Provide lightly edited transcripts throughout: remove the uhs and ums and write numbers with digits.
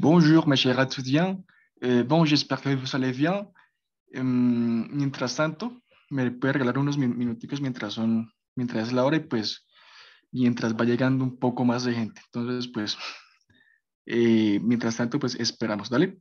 Bonjour, mes chers étudiants. Bon, j'espère que vous allez bien. Mientras tanto, me puede regalar unos minuticos mientras es la hora y pues mientras va llegando un poco más de gente. Entonces, pues, mientras tanto, pues esperamos. Dale.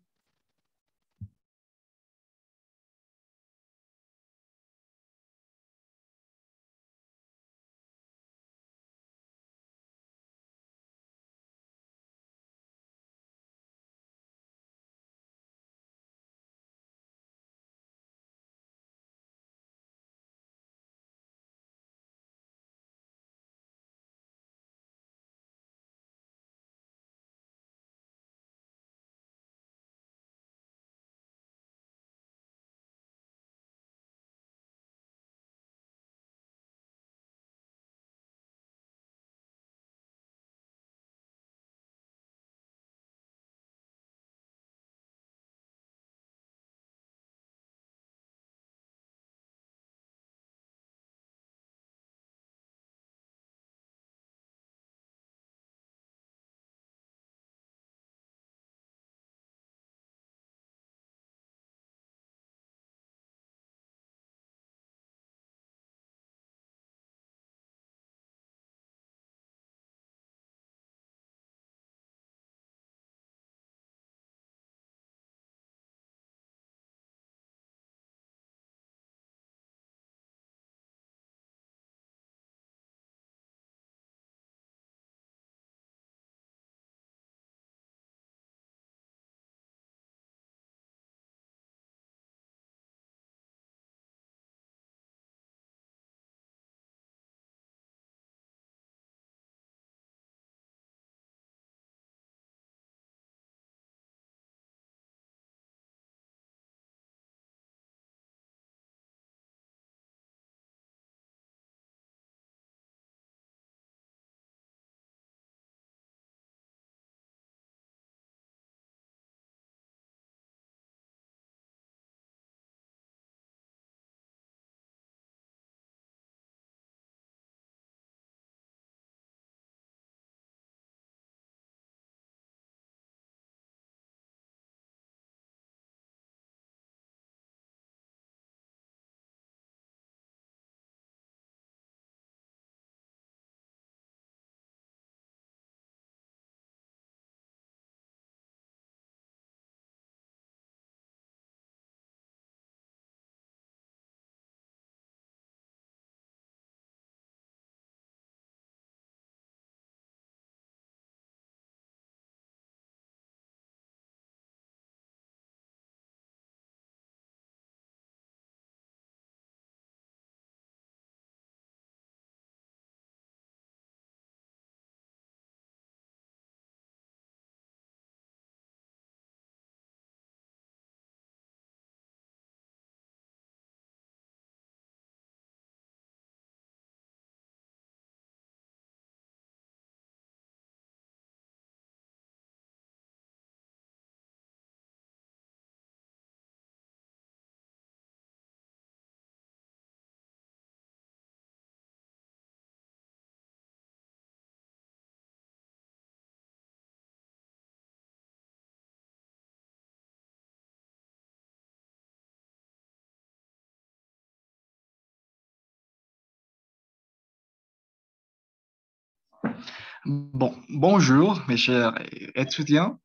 Bon, bonjour mes chers étudiants.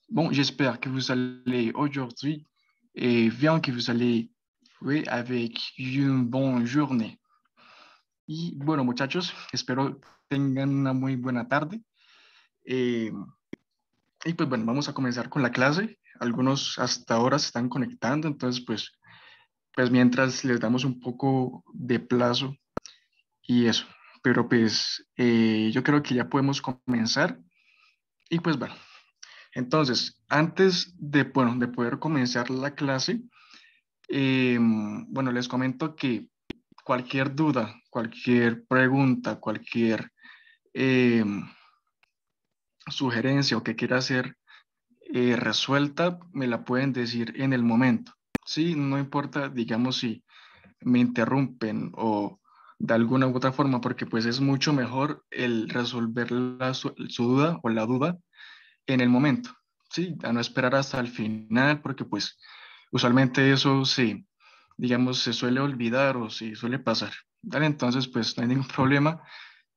Bon, j'espère que vous allez aujourd'hui et bien que vous allez, oui, avec une bonne journée. Y bueno, muchachos, espero tengan una muy buena tarde. Eh, y pues bueno, vamos a comenzar con la clase. Algunos hasta ahora se están conectando, entonces pues mientras les damos un poco de plazo y eso. Pero pues yo creo que ya podemos comenzar. Y pues bueno, entonces, antes de, bueno, de poder comenzar la clase, bueno, les comento que cualquier duda, cualquier pregunta, cualquier eh, sugerencia o que quiera ser resuelta, me la pueden decir en el momento. Sí, no importa, digamos, si me interrumpen o de alguna u otra forma, porque pues es mucho mejor el resolver su duda o la duda en el momento, ¿sí? A no esperar hasta el final, porque pues usualmente eso se, digamos, se suele olvidar o se suele pasar. ¿Vale? Entonces, pues no hay ningún problema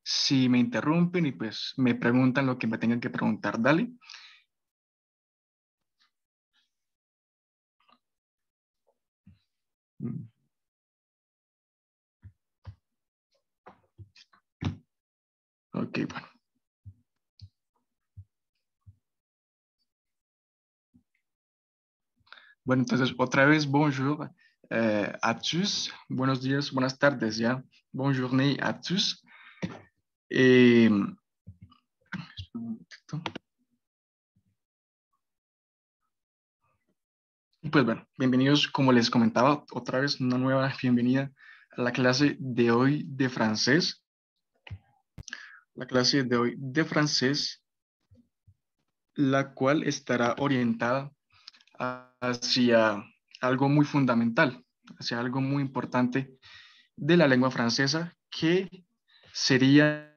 si me interrumpen y pues me preguntan lo que me tengan que preguntar. Dale. Mm, ok, bueno. Bueno, entonces otra vez, bonjour à tous. Buenos días, buenas tardes, ¿ya? Bonne journée à tous. Eh, un momentito. Y pues bueno, bienvenidos, como les comentaba, otra vez una nueva bienvenida a la clase de hoy de francés. La clase de hoy de francés, la cual estará orientada hacia algo muy fundamental, hacia algo muy importante de la lengua francesa, que sería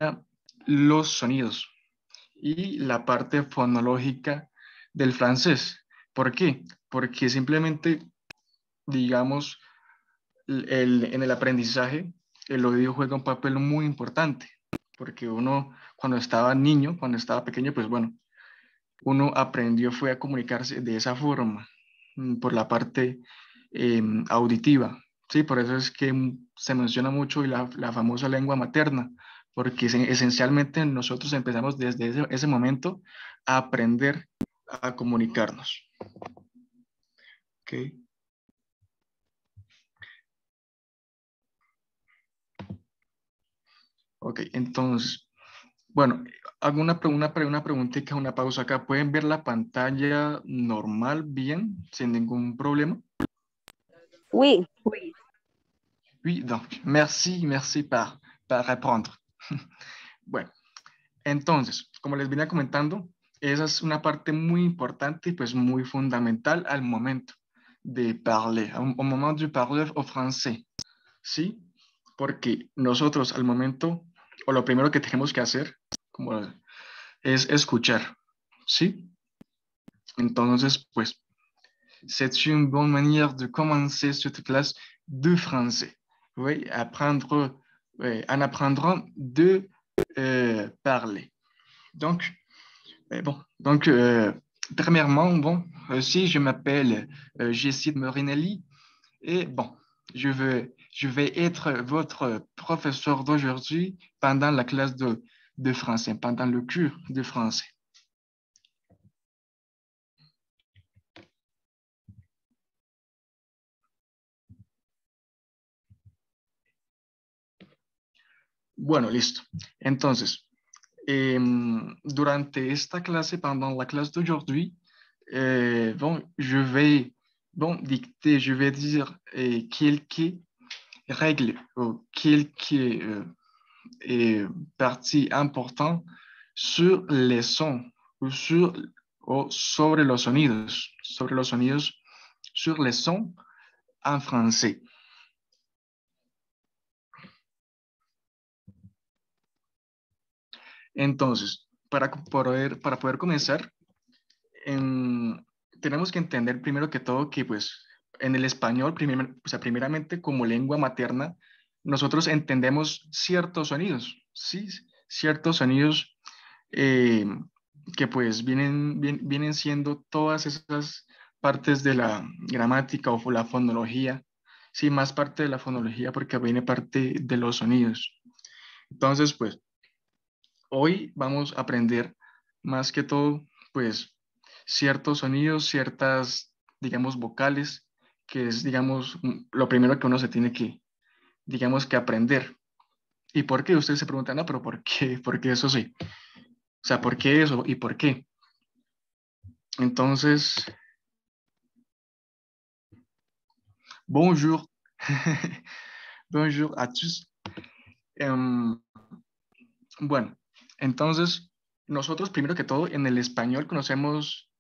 los sonidos y la parte fonológica del francés. ¿Por qué? Porque simplemente, digamos, en el aprendizaje, el oído juega un papel muy importante, porque uno cuando estaba niño, cuando estaba pequeño, pues bueno, uno aprendió fue a comunicarse de esa forma, por la parte auditiva. Sí, por eso es que se menciona mucho la famosa lengua materna, porque esencialmente nosotros empezamos desde ese momento a aprender a comunicarnos. ¿Ok? Ok, entonces, bueno, hago una preguntita, una pausa acá. ¿Pueden ver la pantalla normal, bien, sin ningún problema? Oui, Oui, donc, merci par répondre. Bueno, entonces, como les venía comentando, esa es una parte muy importante y pues muy fundamental al momento de parler, au moment de parler au français, ¿sí? Porque nosotros al momento, o lo primero que tenemos que hacer, como es escuchar, ¿sí? Entonces, pues, c'est une bonne manière de commencer cette classe de français. Oui, apprendre, oui, en apprendant de parler. Donc, premièrement, bon, si je m'appelle Jessid Morinelli, et bon, je vais être votre professeur d'aujourd'hui pendant la classe de français, pendant le cours de français. Bueno, listo. Entonces, durante esta clase, pendant la classe d'aujourd'hui, bon, je vais dire quelques règles ou quelques parties importantes sur les sons ou sobre los sonidos, sur les sons en français. Entonces, para poder comenzar, tenemos que entender primero que todo que pues en el español, o sea, primeramente como lengua materna, nosotros entendemos ciertos sonidos, ¿sí? Ciertos sonidos que pues vienen siendo todas esas partes de la gramática o la fonología, sí, más parte de la fonología porque viene parte de los sonidos. Entonces, pues hoy vamos a aprender más que todo, pues ciertos sonidos, ciertas, digamos, vocales, que es, digamos, lo primero que uno se tiene que, digamos, que aprender. ¿Y por qué? Ustedes se preguntan, no, pero ¿por qué? ¿Por qué eso sí? O sea, ¿por qué eso y por qué? Entonces, bonjour. Bonjour à tous. Em, bueno, entonces, nosotros primero que todo en el español conocemos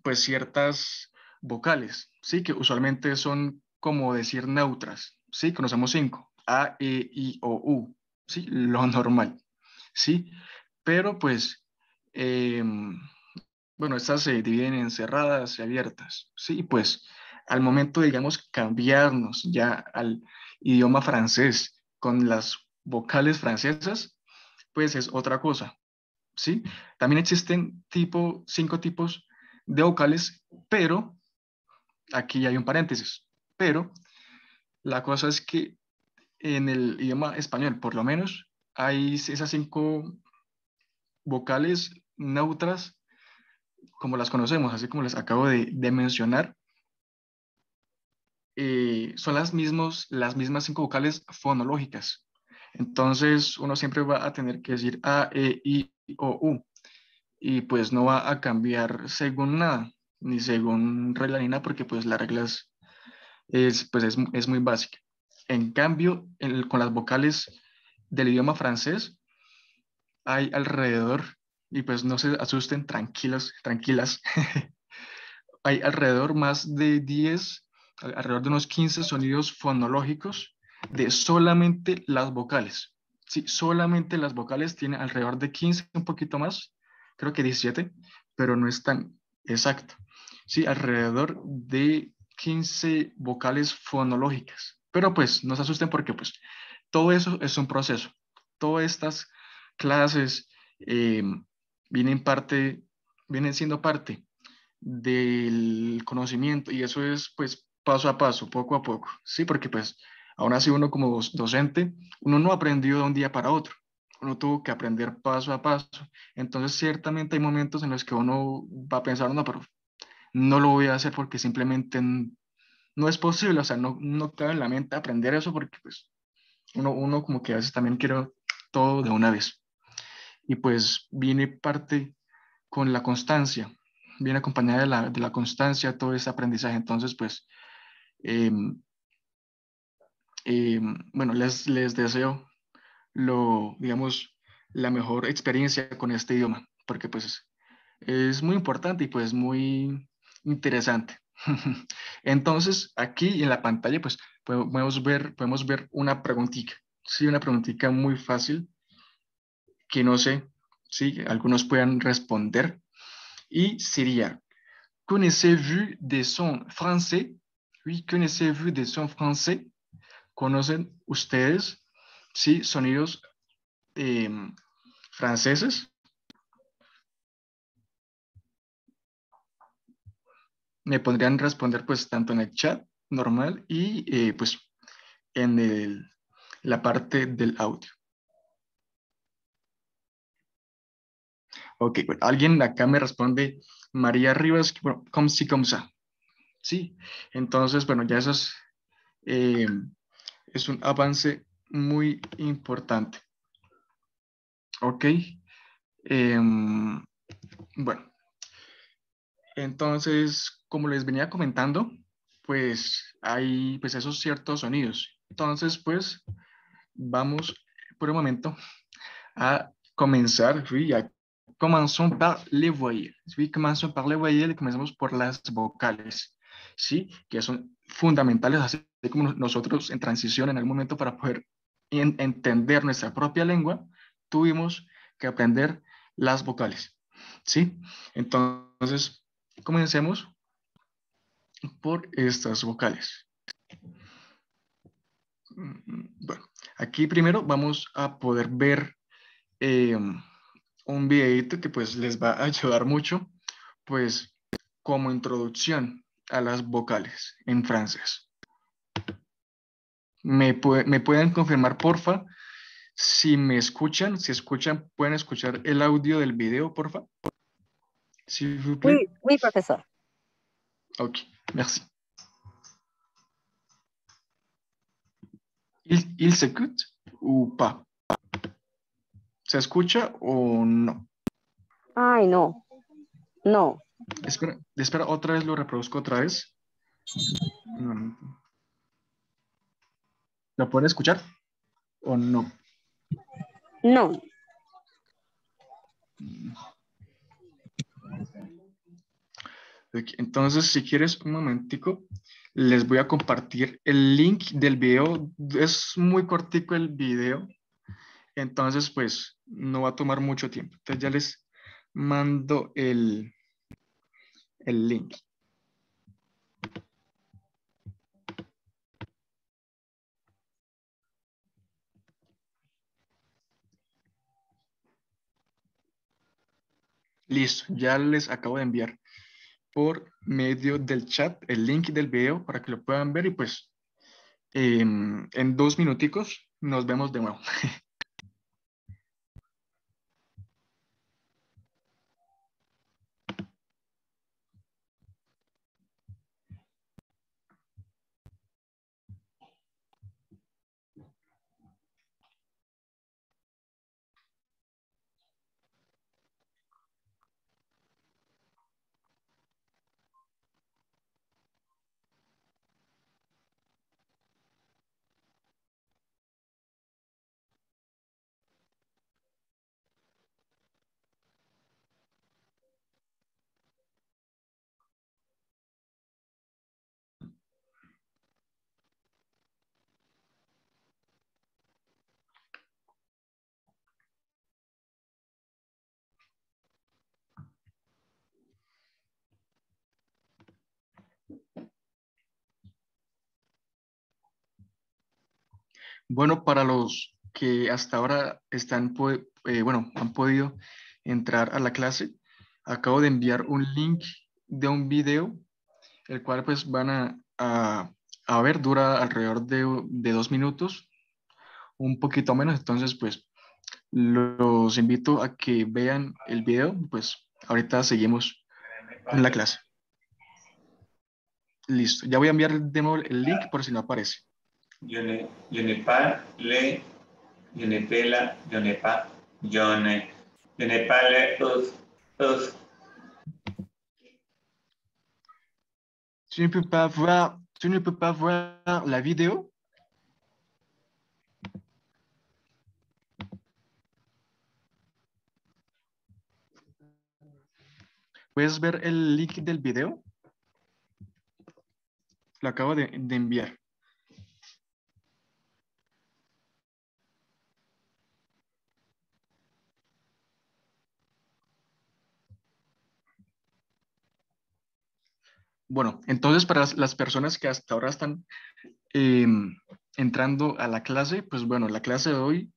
pues ciertas vocales, ¿sí? Que usualmente son como decir neutras, ¿sí? Conocemos cinco, A, E, I, O, U, ¿sí? Lo normal, ¿sí? Pero pues, bueno, estas se dividen en cerradas y abiertas, ¿sí? Pues al momento, digamos, cambiarnos ya al idioma francés con las vocales francesas, pues es otra cosa, ¿sí? También existen cinco tipos de vocales, pero aquí hay un paréntesis, pero la cosa es que en el idioma español, por lo menos, hay esas cinco vocales neutras, como las conocemos, así como les acabo de mencionar, son las mismas cinco vocales fonológicas. Entonces, uno siempre va a tener que decir A, E, I, O, U. Y pues no va a cambiar según nada, ni según regla ni nada, porque pues la regla es muy básica. En cambio, con las vocales del idioma francés hay alrededor, y pues no se asusten, tranquilos, tranquilas, hay alrededor más de 10, alrededor de unos 15 sonidos fonológicos de solamente las vocales. Sí, solamente las vocales tienen alrededor de 15, un poquito más, creo que 17, pero no es tan exacto. Sí, alrededor de 15 vocales fonológicas. Pero pues no se asusten porque pues todo eso es un proceso. Todas estas clases eh, vienen parte, vienen siendo parte del conocimiento y eso es pues paso a paso, poco a poco, ¿sí? Porque pues aún así uno como docente, uno no aprendió de un día para otro, uno tuvo que aprender paso a paso, entonces ciertamente hay momentos en los que uno va a pensar, no, pero no lo voy a hacer porque simplemente no es posible, o sea, no cabe en la mente aprender eso porque pues uno como que a veces también quiere todo de una vez y pues viene parte con la constancia, viene acompañada de la constancia todo ese aprendizaje. Entonces, pues, eh, bueno, les deseo digamos, la mejor experiencia con este idioma, porque pues es muy importante y pues muy interesante. Entonces, aquí en la pantalla, pues, podemos ver una preguntita, sí, una preguntita muy fácil que no sé si algunos puedan responder y sería, ¿connaissez-vous des sons français? Oui, ¿connaissez-vous des sons français? ¿Conocen ustedes, sí, sonidos eh, franceses? Me podrían responder pues tanto en el chat normal y pues en la parte del audio. Ok, bueno, alguien acá me responde María Rivas, bueno, como si, como sa. Sí, entonces, bueno, ya eso eh, es un avance muy importante. Ok, bueno, entonces, como les venía comentando, pues hay pues esos ciertos sonidos. Entonces, pues vamos por un momento a comenzar. Oui, commençons par les voyelles. Oui, commençons par les voyelles, comenzamos por las vocales, ¿sí? Que son fundamentales, así como nosotros en transición en algún momento para poder entender nuestra propia lengua, tuvimos que aprender las vocales, ¿sí? Entonces, comencemos por estas vocales. Bueno, Aquí primero vamos a poder ver un videito que pues les va a ayudar mucho, pues como introducción a las vocales en francés. ¿Me pueden confirmar, porfa, si me escuchan? Si escuchan, ¿pueden escuchar el audio del video, porfa? S'il vous plaît. Oui, oui, professeur. Ok, merci. ¿Il s'écoute ou pas? ¿Se escucha o no? Ay, no, no, Espera, otra vez lo reproduzco otra vez. Un momento. ¿Lo pueden escuchar o no? no. Ok, entonces, si quieres un momentico, les voy a compartir el link del video. Es muy cortico el video, entonces pues no va a tomar mucho tiempo. Entonces ya les mando el link. Listo, ya les acabo de enviar por medio del chat el link del video para que lo puedan ver y pues en 2 minuticos nos vemos de nuevo. Bueno, para los que hasta ahora bueno, han podido entrar a la clase, acabo de enviar un link de un video, el cual pues van a ver, dura alrededor de 2 minutos, un poquito menos, entonces pues los invito a que vean el video, pues ahorita seguimos con la clase. Listo, ya voy a enviar de nuevo el link por si no aparece. Je n'ai pas les, je n'ai pas la, je n'ai pas, je n'ai pas les us. Tu ne peux pas voir la vidéo. ¿Puedes ver el link del video? Lo acabo de enviar. Bueno, entonces para las personas que hasta ahora están entrando a la clase, pues bueno, la clase de hoy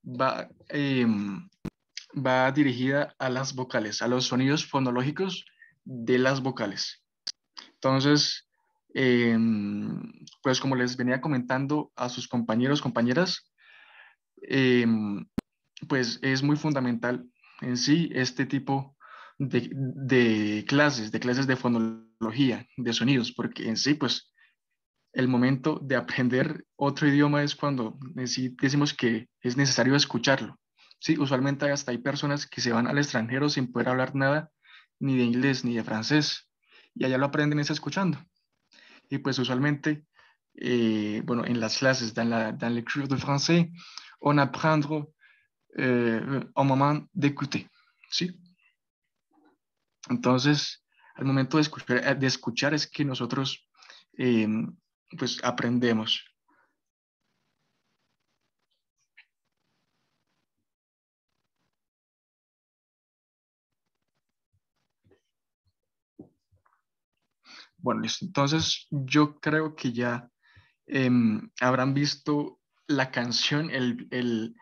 va dirigida a las vocales, a los sonidos fonológicos de las vocales. Entonces, pues como les venía comentando a sus compañeros, compañeras, pues es muy fundamental en sí este tipo de clases de fonología, de sonidos, porque en sí, pues el momento de aprender otro idioma es cuando sí decimos que es necesario escucharlo. Sí, usualmente hasta hay personas que se van al extranjero sin poder hablar nada, ni de inglés ni de francés, y allá lo aprenden es escuchando. Y pues usualmente, bueno, en las clases, dans les cours de français, on apprend au moment d'écouter, ¿sí? Entonces, al momento de escuchar es que nosotros, eh, pues, aprendemos. Bueno, listo. Entonces, yo creo que ya habrán visto la canción, el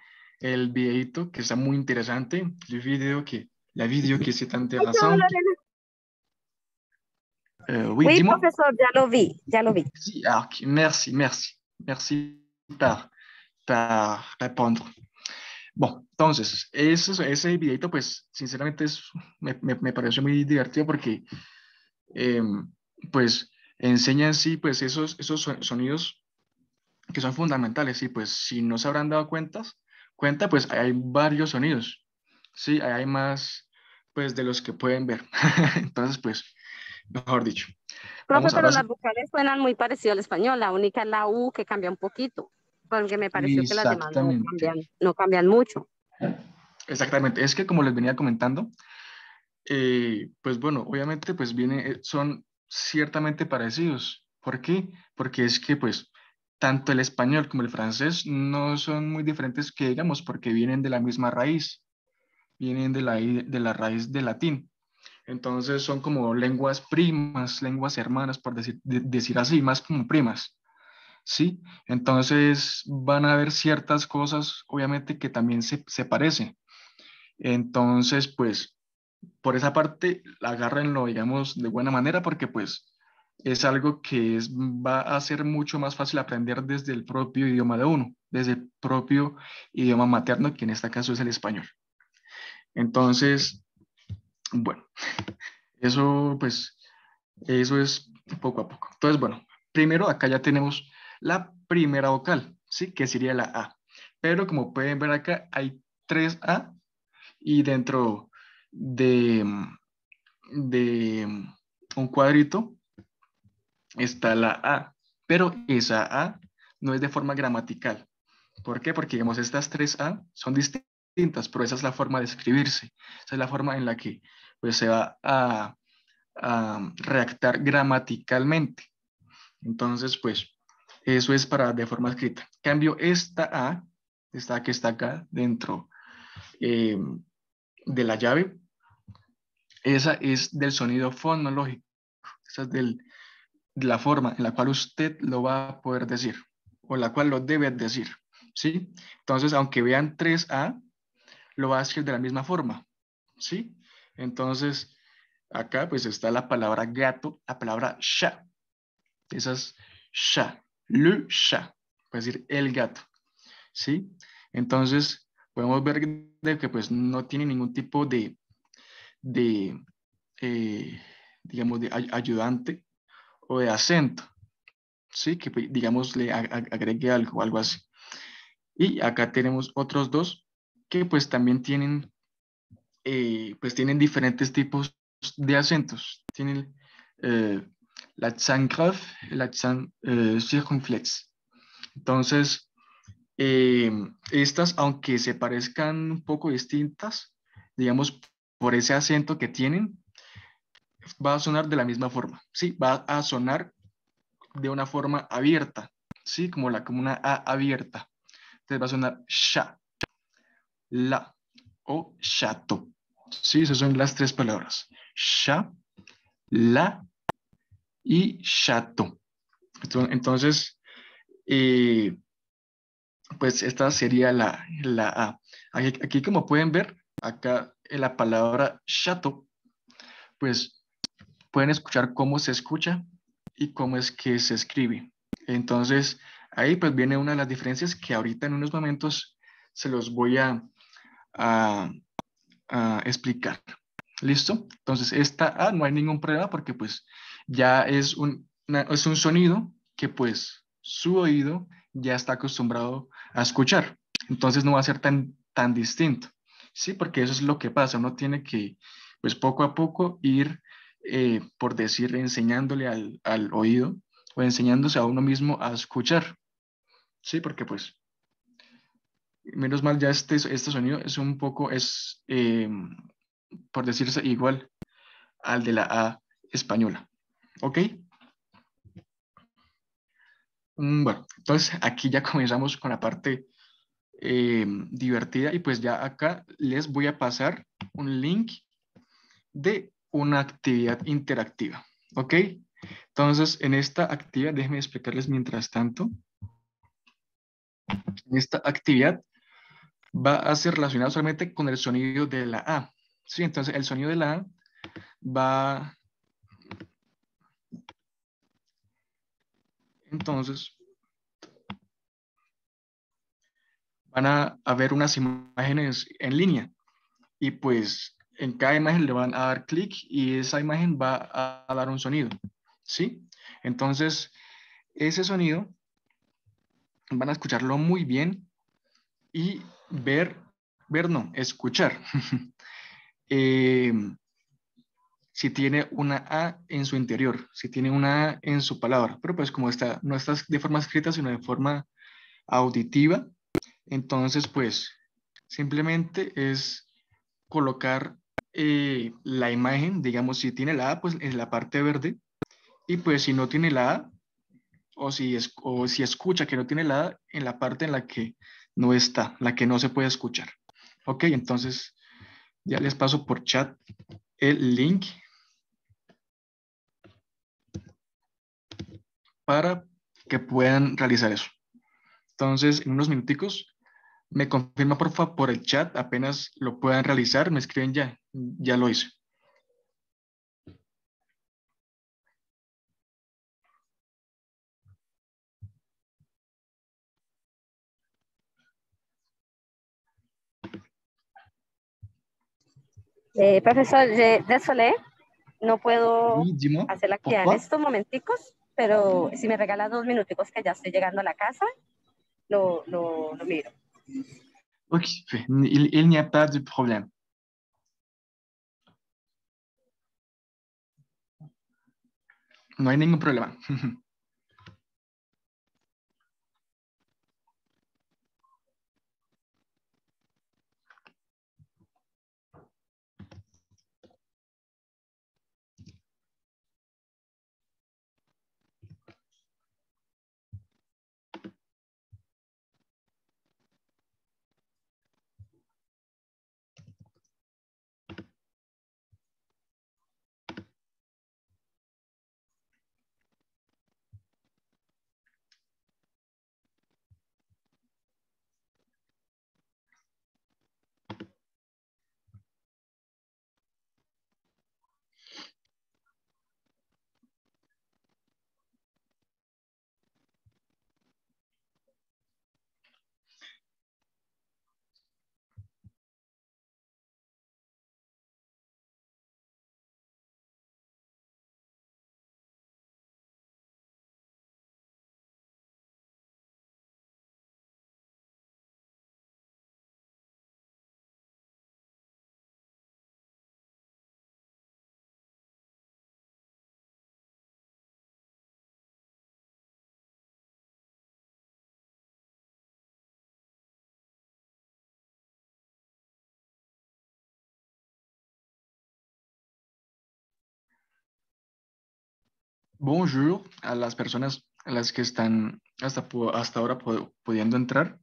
videito que está muy interesante, la video que c'est intéressant. Oui, Oui, dis-moi. profesor, ya lo vi, ya lo vi. Sí, ah, ok, merci, merci. Merci par répondre. Bon, entonces, ese videito, pues, sinceramente me pareció muy divertido porque, eh, pues, enseña en sí, pues, esos sonidos que son fundamentales, y pues, si no se habrán dado cuenta, pues, hay varios sonidos, sí, hay más, pues, de los que pueden ver. Entonces, pues, mejor dicho, Profe, vamos pero ahora sí. las vocales suenan muy parecido al español, la única es la U que cambia un poquito, porque me pareció que las demás Exactamente, no cambian mucho. exactamente. Es que como les venía comentando, pues bueno, obviamente pues son ciertamente parecidos. ¿Por qué? Porque es que pues tanto el español como el francés no son muy diferentes que digamos porque vienen de la misma raíz, vienen de la raíz del latín. Entonces son como lenguas primas, lenguas hermanas, por decir así, más como primas, ¿sí? Entonces van a haber ciertas cosas, obviamente, que también se parecen. Entonces, pues por esa parte, agárrenlo, digamos, de buena manera porque pues es algo que va a ser mucho más fácil aprender desde el propio idioma de uno, desde el propio idioma materno, que en este caso es el español. Entonces, bueno, eso pues, eso es poco a poco. Entonces, bueno, primero acá ya tenemos la primera vocal, ¿sí? Que sería la A. Pero como pueden ver acá, hay tres A y dentro de, de un cuadrito está la A, pero esa A no es de forma gramatical. ¿Por qué? Porque, digamos, estas tres A son distintas, pero esa es la forma de escribirse. Esa es la forma en la que pues, se va a redactar gramaticalmente. Entonces, pues, eso es para de forma escrita. En cambio, esta que está acá dentro eh, de la llave, esa es del sonido fonológico. Esa es de la forma en la cual usted lo va a poder decir o la cual lo debe decir, ¿sí? Entonces, aunque vean 3A, lo va a decir de la misma forma, ¿sí? Entonces, acá pues está la palabra gato, la palabra chat. Esa es chat, le chat, es decir, el gato, ¿sí? Entonces, podemos ver de que pues no tiene ningún tipo de digamos, de ayudante o de acento, ¿sí? Que pues, digamos le agregue algo así. Y acá tenemos otros dos que pues también tienen diferentes tipos de acentos. Tienen l'accent grave y l'accent circunflex. Entonces, estas, aunque se parezcan un poco distintas, digamos, por ese acento que tienen, va a sonar de la misma forma, ¿sí? Va a sonar de una forma abierta, ¿sí? Como una A abierta. Entonces va a sonar sha, la o chato. Sí, esas son las tres palabras. Sha, la y chato. Entonces, eh, pues esta sería la A. Aquí, como pueden ver, acá en la palabra chato, pues pueden escuchar cómo se escucha y cómo es que se escribe. Entonces, ahí pues viene una de las diferencias que ahorita en unos momentos se los voy a, a explicar. ¿Listo? Entonces, esta A no hay ningún problema porque pues ya es un sonido que pues su oído ya está acostumbrado a escuchar. Entonces no va a ser tan distinto. Sí, porque eso es lo que pasa. Uno tiene que pues poco a poco ir, por decir, enseñándole al oído o enseñándose a uno mismo a escuchar. Sí, porque pues menos mal ya este sonido es un poco, por decirse igual al de la A española. ¿Ok? Bueno, entonces aquí ya comenzamos con la parte divertida y pues ya acá les voy a pasar un link de una actividad interactiva. ¿Ok? Entonces en esta actividad, déjenme explicarles mientras tanto. en esta actividad va a ser relacionado solamente con el sonido de la A. Sí, entonces el sonido de la A va... Entonces, van a haber unas imágenes en línea y pues en cada imagen le van a dar clic y esa imagen va a dar un sonido, ¿sí? Entonces, ese sonido van a escucharlo muy bien y ver no, escuchar. Eh, si tiene una A en su interior, si tiene una A en su palabra, pero pues como está, no está de forma escrita, sino de forma auditiva, entonces pues simplemente es colocar la imagen, digamos, si tiene la A, pues en la parte verde, y pues si no tiene la A, o si escucha que no tiene la A, en la parte en la que no está, la que no se puede escuchar. Ok, entonces ya les paso por chat el link para que puedan realizar eso. Entonces, en unos minuticos, me confirma por favor por el chat, apenas lo puedan realizar, me escriben ya lo hice. Profesor, désolé, no puedo Oui, dis-moi, hacer la actividad en pourquoi? estos momenticos, pero si me regala 2 minuticos que ya estoy llegando a la casa, lo miro. Ok, il n'y a pas de problème. No hay ningún problema. Bonjour a las personas a las que están hasta ahora pudiendo entrar.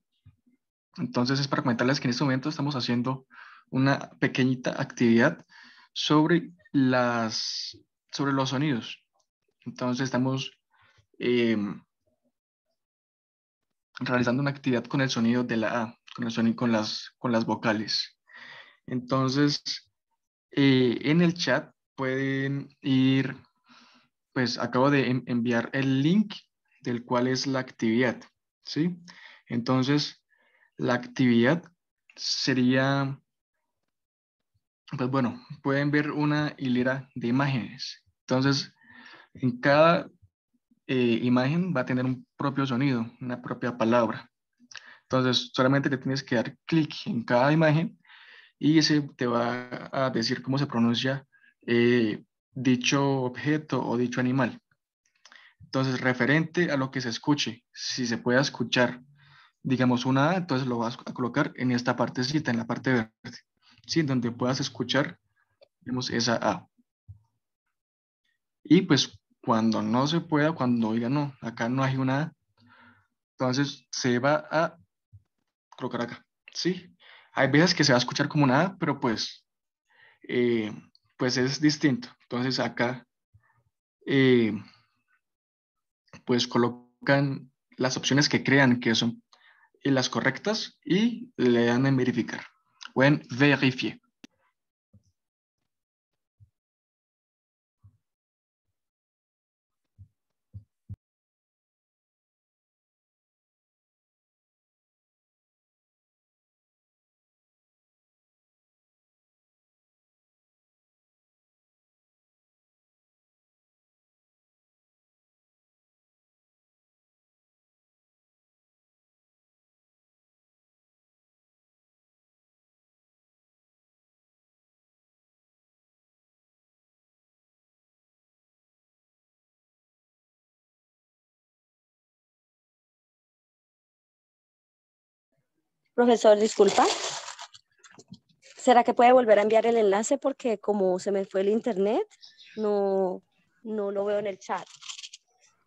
Entonces es para comentarles que en este momento estamos haciendo una pequeñita actividad sobre sobre los sonidos. Entonces estamos eh, realizando una actividad con el sonido de la A, con el sonido, con las vocales. Entonces, en el chat pueden ir, pues acabo de enviar el link del cual es la actividad, ¿sí? Entonces, la actividad sería, pues bueno, pueden ver una hilera de imágenes. Entonces, en cada imagen va a tener un propio sonido, una propia palabra. Entonces, solamente le tienes que dar clic en cada imagen y ese te va a decir cómo se pronuncia dicho objeto o dicho animal. Entonces, referente a lo que se escuche, si se puede escuchar, digamos, una A, entonces lo vas a colocar en esta partecita, en la parte verde, ¿sí? Donde puedas escuchar, digamos, esa A. Y pues cuando no se pueda, cuando diga no, acá no hay una A, entonces se va a colocar acá, ¿sí? Hay veces que se va a escuchar como una A, pero eh, pues es distinto. Entonces acá, eh, pues colocan las opciones que crean que son las correctas y le dan en verificar o en verifier. Profesor, disculpa. ¿Será que puede volver a enviar el enlace? Porque como se me fue el internet, no, no lo veo en el chat.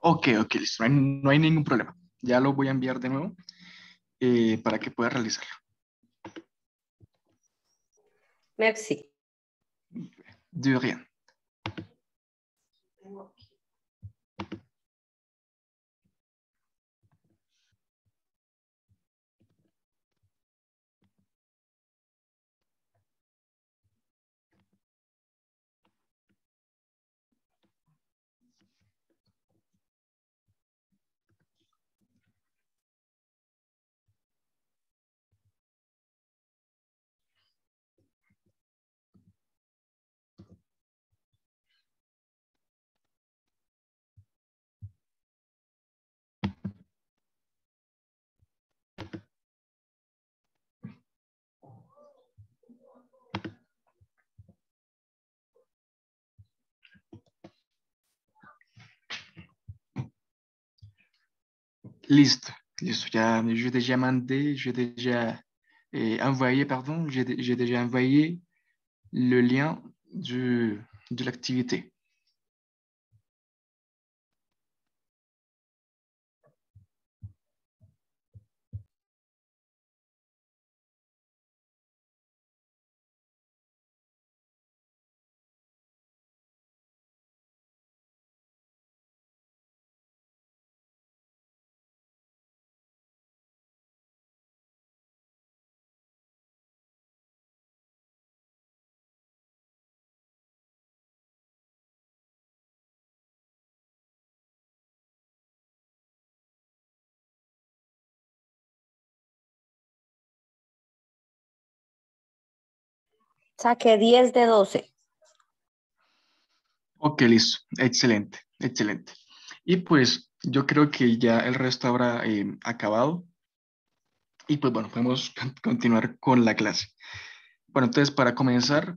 Ok, listo. No hay ningún problema. Ya lo voy a enviar de nuevo para que pueda realizarlo. Merci. De rien. Listo, listo. Ya, j'ai déjà mandé, j'ai déjà envoyé, pardon, j'ai déjà envoyé le lien de l'activité. Saqué 10 de 12. Ok, listo. Excelente, excelente. Y pues yo creo que ya el resto habrá acabado. Y pues bueno, podemos continuar con la clase. Bueno, entonces para comentar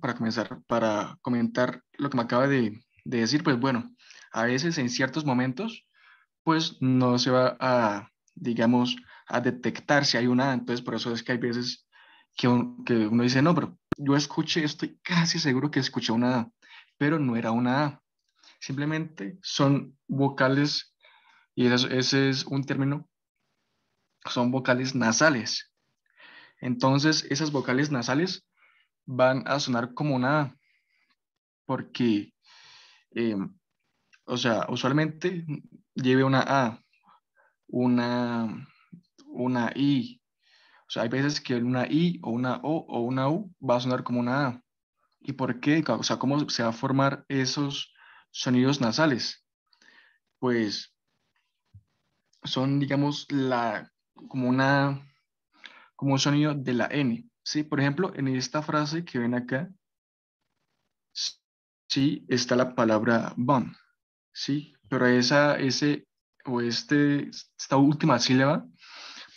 lo que me acaba de decir, pues bueno, a veces en ciertos momentos, pues no se va a, digamos, a detectar si hay una A. Entonces, por eso es que hay veces que uno dice, no, pero yo escuché, estoy casi seguro que escuché una A, pero no era una A. Simplemente son vocales, y ese es un término, son vocales nasales. Entonces, esas vocales nasales van a sonar como una A, porque, eh, o sea, usualmente lleve una A, una, una I. O sea, hay veces que una I o una O o una U va a sonar como una A. ¿Y por qué? O sea, ¿cómo se va a formar esos sonidos nasales? Pues son, digamos, como como un sonido de la N. ¿Sí? Por ejemplo, en esta frase que ven acá, sí está la palabra bon, ¿sí? Pero esta última sílaba,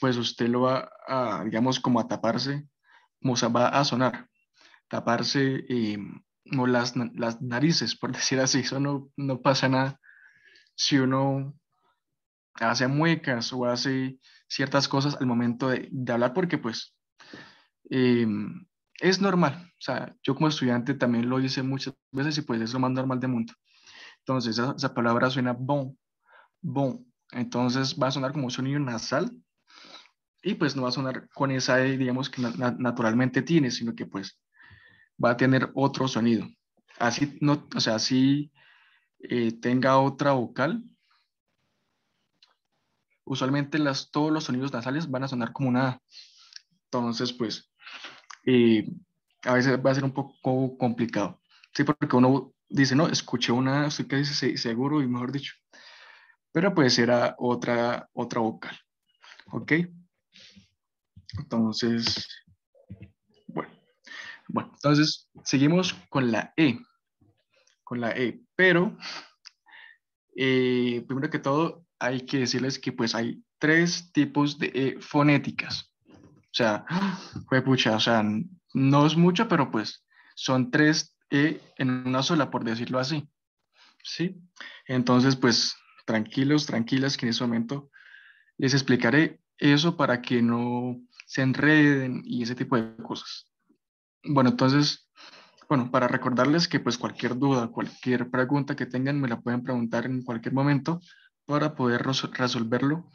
pues usted lo va a, digamos, como a taparse, como se va a sonar, taparse como las narices, por decir así. Eso no pasa nada si uno hace muecas o hace ciertas cosas al momento de hablar, porque pues eh, es normal. O sea, yo como estudiante también lo hice muchas veces y pues es lo más normal del mundo. Entonces esa palabra suena bon, bon. Entonces va a sonar como un sonido nasal y pues no va a sonar con esa E, digamos, que naturalmente tiene, sino que pues va a tener otro sonido. Así no, o sea, así tenga otra vocal, usualmente todos los sonidos nasales van a sonar como una A. Entonces, pues, eh, a veces va a ser un poco complicado. Sí, porque uno dice, no, escuché una A, estoy casi seguro y mejor dicho. Pero pues era otra vocal. ¿Ok? Entonces, bueno. Bueno, entonces seguimos con la E. Con la E. Pero, primero que todo, hay que decirles que pues hay tres tipos de E fonéticas. O sea, pucha, o sea, no es mucho, pero pues son tres E en una sola, por decirlo así. ¿Sí? Entonces, pues tranquilos, tranquilas, que en ese momento les explicaré eso para que no se enreden y ese tipo de cosas. Bueno, entonces, bueno, para recordarles que pues cualquier duda, cualquier pregunta que tengan, me la pueden preguntar en cualquier momento para poder resolverlo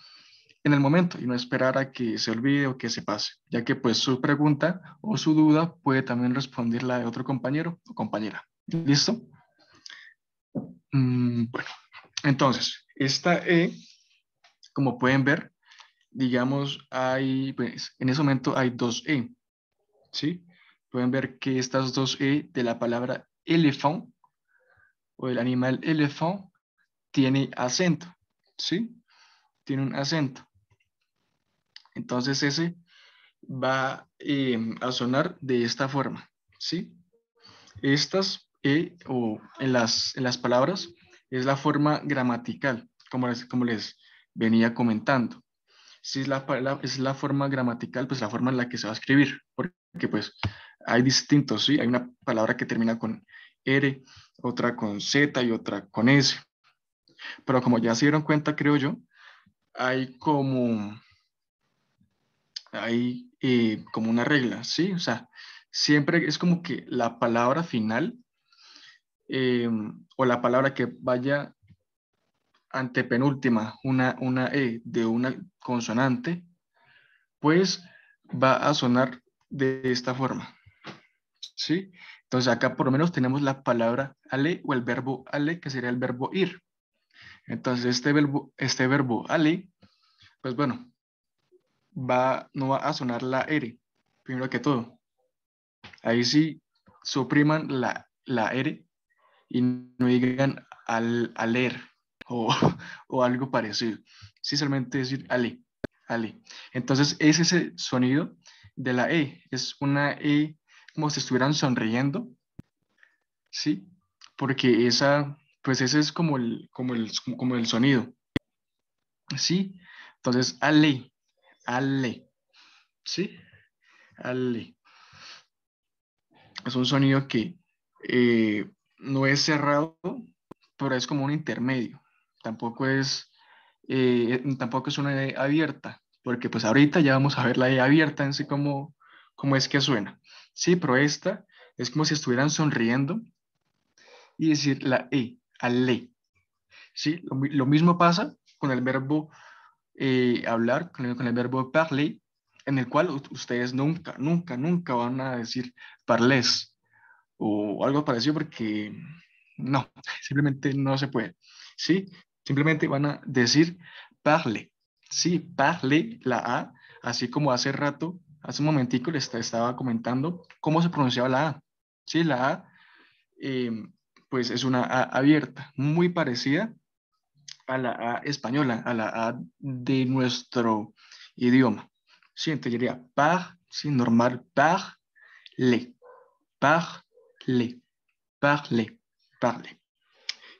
en el momento y no esperar a que se olvide o que se pase, ya que pues su pregunta o su duda puede también responder la de otro compañero o compañera. ¿Listo? Bueno, entonces, esta E, como pueden ver, digamos, pues, en ese momento hay dos E, ¿sí? Pueden ver que estas dos E de la palabra elefant o el animal elefant tiene acento, ¿sí? Tiene un acento. Entonces ese va a sonar de esta forma, ¿sí? Estas o en las palabras es la forma gramatical, como les venía comentando. Si es la forma gramatical, pues la forma en la que se va a escribir, porque pues hay distintos, ¿sí? Hay una palabra que termina con R, otra con Z y otra con S. Pero como ya se dieron cuenta, creo yo, hay como una regla, ¿sí? O sea, siempre es como que la palabra final o la palabra que vaya antepenúltima, una E de una consonante, pues va a sonar de esta forma, ¿sí? Entonces acá por lo menos tenemos la palabra ale o el verbo ale, que sería el verbo ir. Entonces este verbo ale, pues bueno, no va a sonar la R, primero que todo. Ahí sí supriman la R y no digan al leer o, o algo parecido. Sí, solamente decir ale, ale. Entonces es ese sonido de la E, es una E como si estuvieran sonriendo, ¿sí? Porque pues ese es como el sonido, ¿sí? Entonces ale, ale, ¿sí? Ale. Es un sonido que no es cerrado, pero es como un intermedio. Tampoco es una E abierta, porque pues ahorita ya vamos a ver la E abierta en sí cómo es que suena. Sí, pero esta es como si estuvieran sonriendo y decir la E, ale. Sí, lo mismo pasa con el verbo hablar, con el verbo parler, en el cual ustedes nunca, nunca, nunca van a decir parlez o algo parecido porque no, simplemente no se puede. ¿Sí? Simplemente van a decir parle. Sí, parle, la A, así como hace rato, hace un momentico les estaba comentando cómo se pronunciaba la A. Sí, la A, eh, pues es una A abierta, muy parecida a la A española, a la A de nuestro idioma. Sí, entonces yo diría par, sí, normal, parle, parle, parle, parle.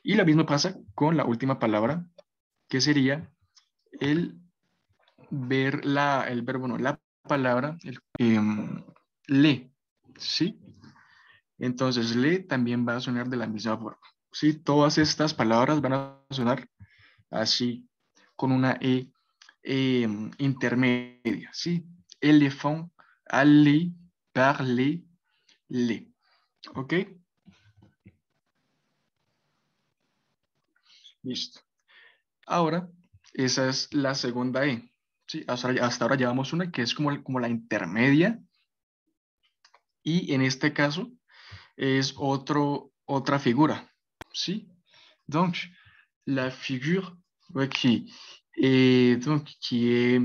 Y lo mismo pasa con la última palabra, que sería el el verbo, no, la palabra, le, ¿sí? Entonces, le también va a sonar de la misma forma, ¿sí? Todas estas palabras van a sonar así, con una E intermedia, ¿sí? Éléphant, aller, parler, le, ¿ok? Listo. Ahora, esa es la segunda E. ¿Sí? Hasta ahora llevamos una que es como la intermedia y en este caso es otra figura. ¿Sí? Donc, la figure qui et donc qui est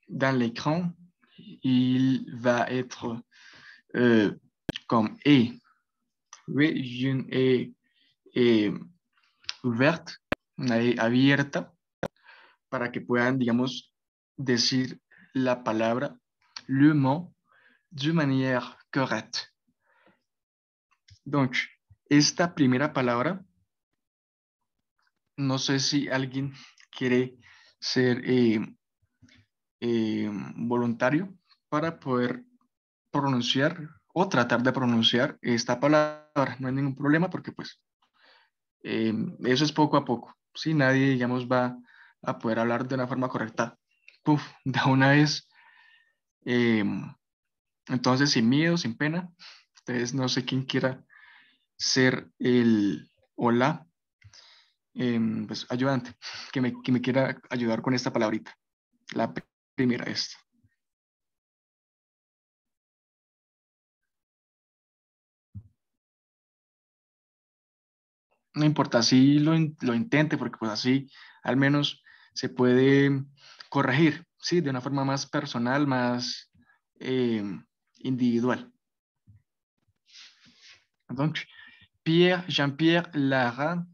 dans l'écran, il va être comme E. Oui, une E ouverte, una E abierta, para que puedan, digamos, decir la palabra, le mot, de manière correcte. Donc, esta primera palabra, no sé si alguien quiere ser voluntario para poder pronunciar o tratar de pronunciar esta palabra. No hay ningún problema porque pues eso es poco a poco. Si nadie, digamos, va a poder hablar de una forma correcta, puf, de una vez. eh, entonces, sin miedo, sin pena. Entonces, no sé quién quiera ser el hola, pues ayudante, que me quiera ayudar con esta palabrita. La primera es. No importa, así lo intente, porque pues así al menos se puede corregir, ¿sí? De una forma más personal, más eh, individual. Donc, Pierre, Jean-Pierre Lara,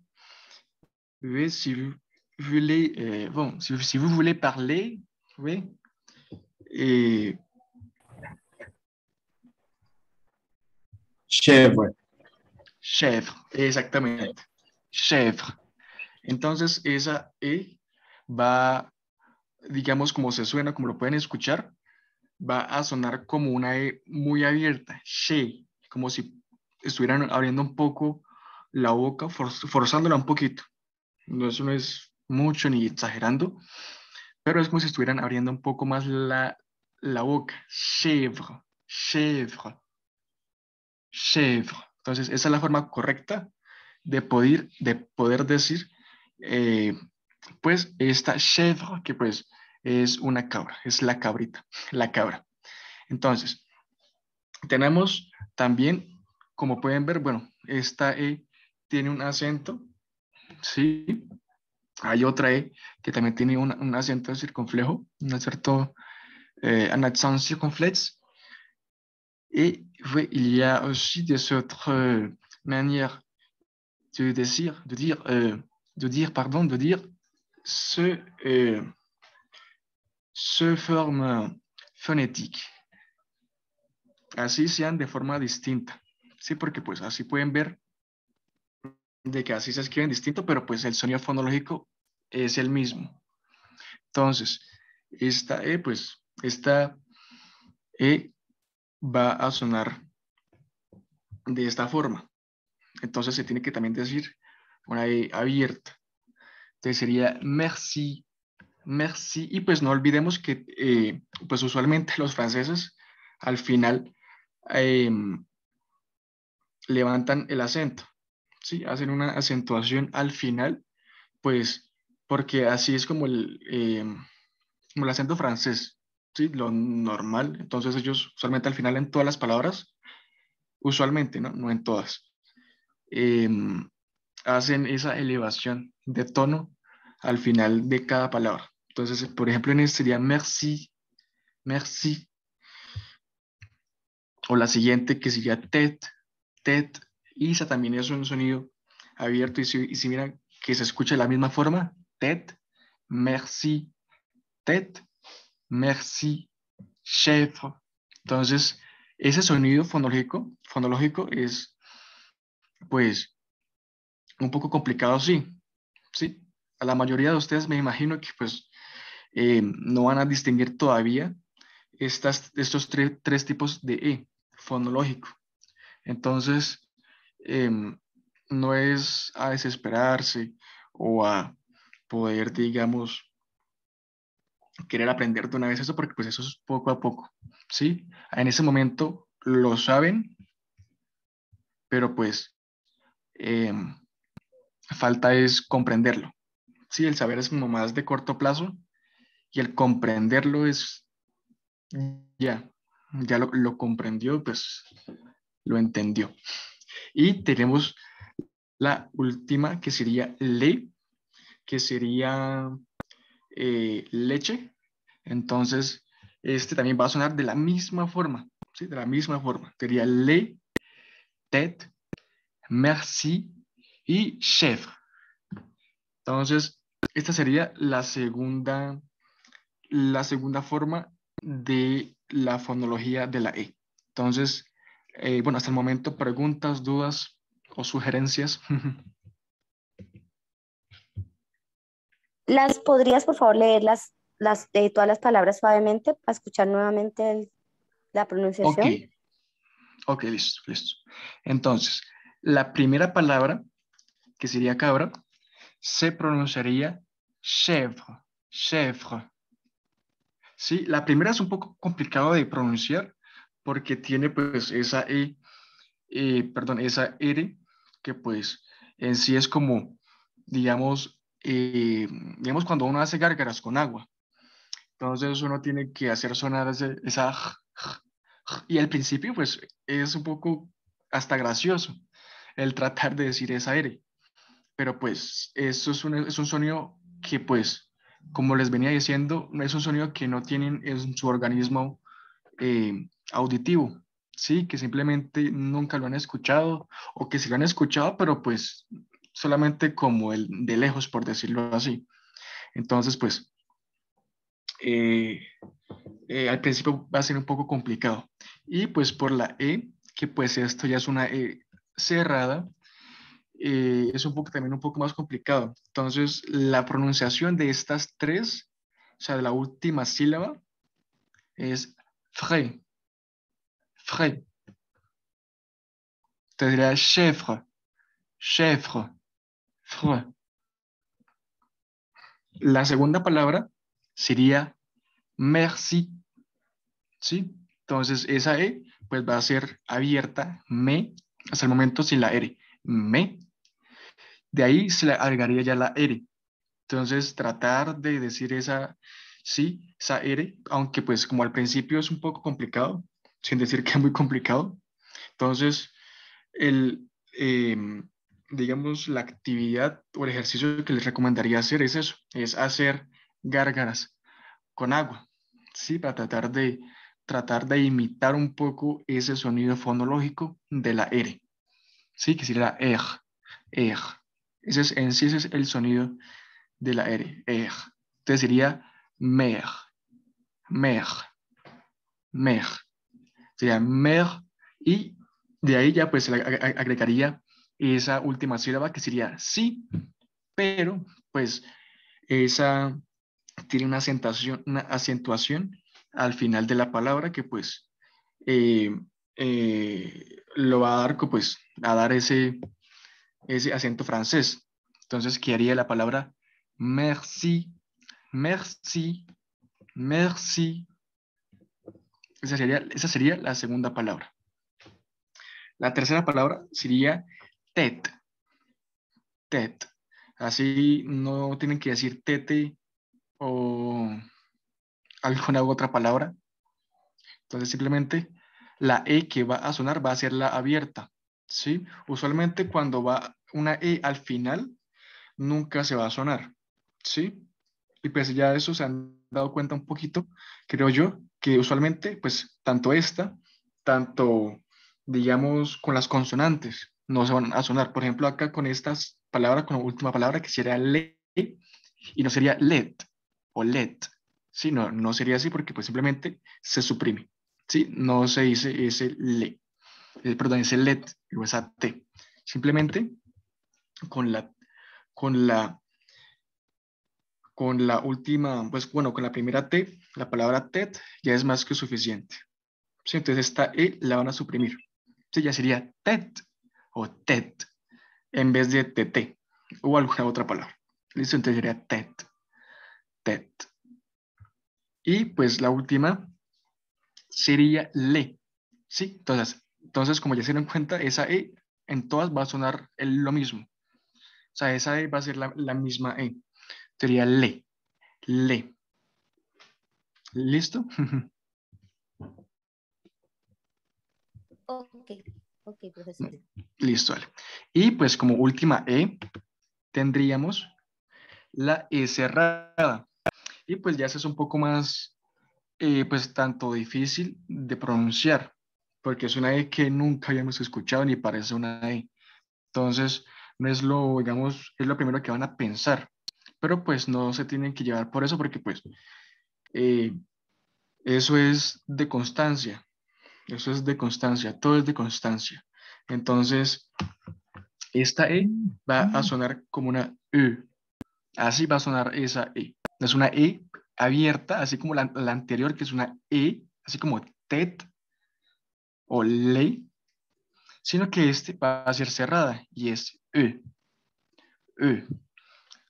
oui, si vous voulez, bon, si vous voulez parler, oui, et Chèvre. chèvre, exactamente, chèvre. Entonces, esa E va, digamos, como se suena, como lo pueden escuchar, va a sonar como una E muy abierta, she, como si estuvieran abriendo un poco la boca, forzándola un poquito. No, eso no es mucho ni exagerando, pero es como si estuvieran abriendo un poco más la boca. Chèvre, chèvre, chèvre. Entonces, esa es la forma correcta de poder decir, pues, esta chèvre, que pues es una cabra, es la cabrita, la cabra. Entonces, tenemos también, como pueden ver, bueno, esta E tiene un acento, ¿sí? Hay otra E que también tiene un acento circunflejo, un accent circonflexe. Et oui, il y a aussi des autres manières de dire ce, ce forme phonétique. Así sean de forma distinta. Sí, porque pues así pueden ver de que así se escriben distinto, pero pues el sonido fonológico es el mismo. Entonces, esta E va a sonar de esta forma. Entonces se tiene que también decir una E abierta. Entonces sería merci, merci. Y pues no olvidemos que pues usualmente los franceses al final eh, levantan el acento, ¿sí? Hacen una acentuación al final, pues porque así es como el acento francés, ¿sí? Lo normal. Entonces ellos usualmente al final en todas las palabras, usualmente, ¿no? No en todas, eh, hacen esa elevación de tono al final de cada palabra. Entonces, por ejemplo, en este sería merci, merci. O la siguiente que sería tête, tête. Y esa también es un sonido abierto. Y si miran que se escucha de la misma forma, tête, merci, tête, merci, chèvre. Entonces, ese sonido fonológico es, pues, un poco complicado, sí. Sí. A la mayoría de ustedes me imagino que, pues, no van a distinguir todavía estos tres tipos de E, fonológico. Entonces, no es a desesperarse o a poder, digamos, querer aprender de una vez eso, porque pues eso es poco a poco, ¿sí? En ese momento lo saben, pero pues falta es comprenderlo, ¿sí? El saber es como más de corto plazo y el comprenderlo es ya lo comprendió, pues lo entendió. Y tenemos la última que sería le, que sería leche. Entonces, este también va a sonar de la misma forma, ¿sí? De la misma forma. Sería le, tête, merci y chef. Entonces, esta sería la segunda forma de la fonología de la E. Entonces, bueno, hasta el momento, preguntas, dudas o sugerencias. ¿Las podrías, por favor, leer todas las palabras suavemente para escuchar nuevamente la Ok, pronunciación? ok, listo, listo. Entonces, la primera palabra, que sería cabra, se pronunciaría chèvre, chèvre. Sí, la primera es un poco complicado de pronunciar porque tiene pues esa perdón, esa R que pues en sí es como, digamos cuando uno hace gárgaras con agua. Entonces uno tiene que hacer sonar esa y al principio pues es un poco hasta gracioso el tratar de decir esa R, pero pues eso es un sonido que pues, como les venía diciendo, no es un sonido que no tienen en su organismo auditivo, ¿sí? Que simplemente nunca lo han escuchado o que sí lo han escuchado, pero pues solamente como el de lejos, por decirlo así. Entonces, pues eh, al principio va a ser un poco complicado. Y pues por la E, que pues esto ya es una E cerrada, es un poco también un poco más complicado. Entonces, la pronunciación de estas tres, o sea, de la última sílaba, es frais, frais. Entonces sería chèvre, chèvre, frais. La segunda palabra sería merci, ¿sí? Entonces, esa E, pues va a ser abierta, me, hasta el momento sin la R, me. De ahí se le agregaría ya la R. Entonces, tratar de decir esa, sí, esa R, aunque pues como al principio es un poco complicado, sin decir que es muy complicado. Entonces, el, digamos, la actividad o el ejercicio que les recomendaría hacer es eso, es hacer gárgaras con agua, ¿sí? Para tratar de imitar un poco ese sonido fonológico de la R, ¿sí? Que sería la er. En sí ese es el sonido de la R, er. Entonces sería mer, mer, mer. Sería mer y de ahí ya pues se le agregaría esa última sílaba que sería sí, pero pues esa tiene una acentuación al final de la palabra que pues eh, lo va a dar, pues, a dar ese acento francés. Entonces quedaría la palabra merci, merci, merci. Esa sería la segunda palabra. La tercera palabra sería tête, tête. Así no tienen que decir tete o alguna otra palabra. Entonces simplemente la E que va a sonar va a ser la abierta, ¿sí? Usualmente cuando va una E al final, nunca se va a sonar, ¿sí? Y pues ya eso se han dado cuenta un poquito, creo yo, que usualmente pues tanto esta, tanto digamos con las consonantes, no se van a sonar. Por ejemplo, acá con estas palabras, con la última palabra que sería le, y no sería let o let. Sí, no, no sería así porque pues simplemente se suprime. Sí, no se dice ese le, perdón, ese let o esa t. Simplemente con la, con la, con la última, pues bueno, con la primera t, la palabra tet ya es más que suficiente. Sí, entonces esta e la van a suprimir. Sí, ya sería tet o tet en vez de tt o alguna otra palabra. Listo, entonces sería tet, tet. Y pues la última sería le. ¿Sí? Entonces, como ya se dieron cuenta, esa E en todas va a sonar lo mismo. O sea, esa E va a ser la misma E. Sería le, le. ¿Listo? Ok, ok, profesor. Listo, vale. Y pues como última E tendríamos la E cerrada. Y pues ya eso es un poco más, pues tanto difícil de pronunciar, porque es una E que nunca habíamos escuchado ni parece una E. Entonces, no es lo, digamos, es lo primero que van a pensar, pero pues no se tienen que llevar por eso, porque pues eh, eso es de constancia, eso es de constancia, todo es de constancia. Entonces, esta E va a sonar como una E, así va a sonar esa E. Es una E abierta, así como la anterior, que es una E, así como TET o ley, sino que este va a ser cerrada y es E, E.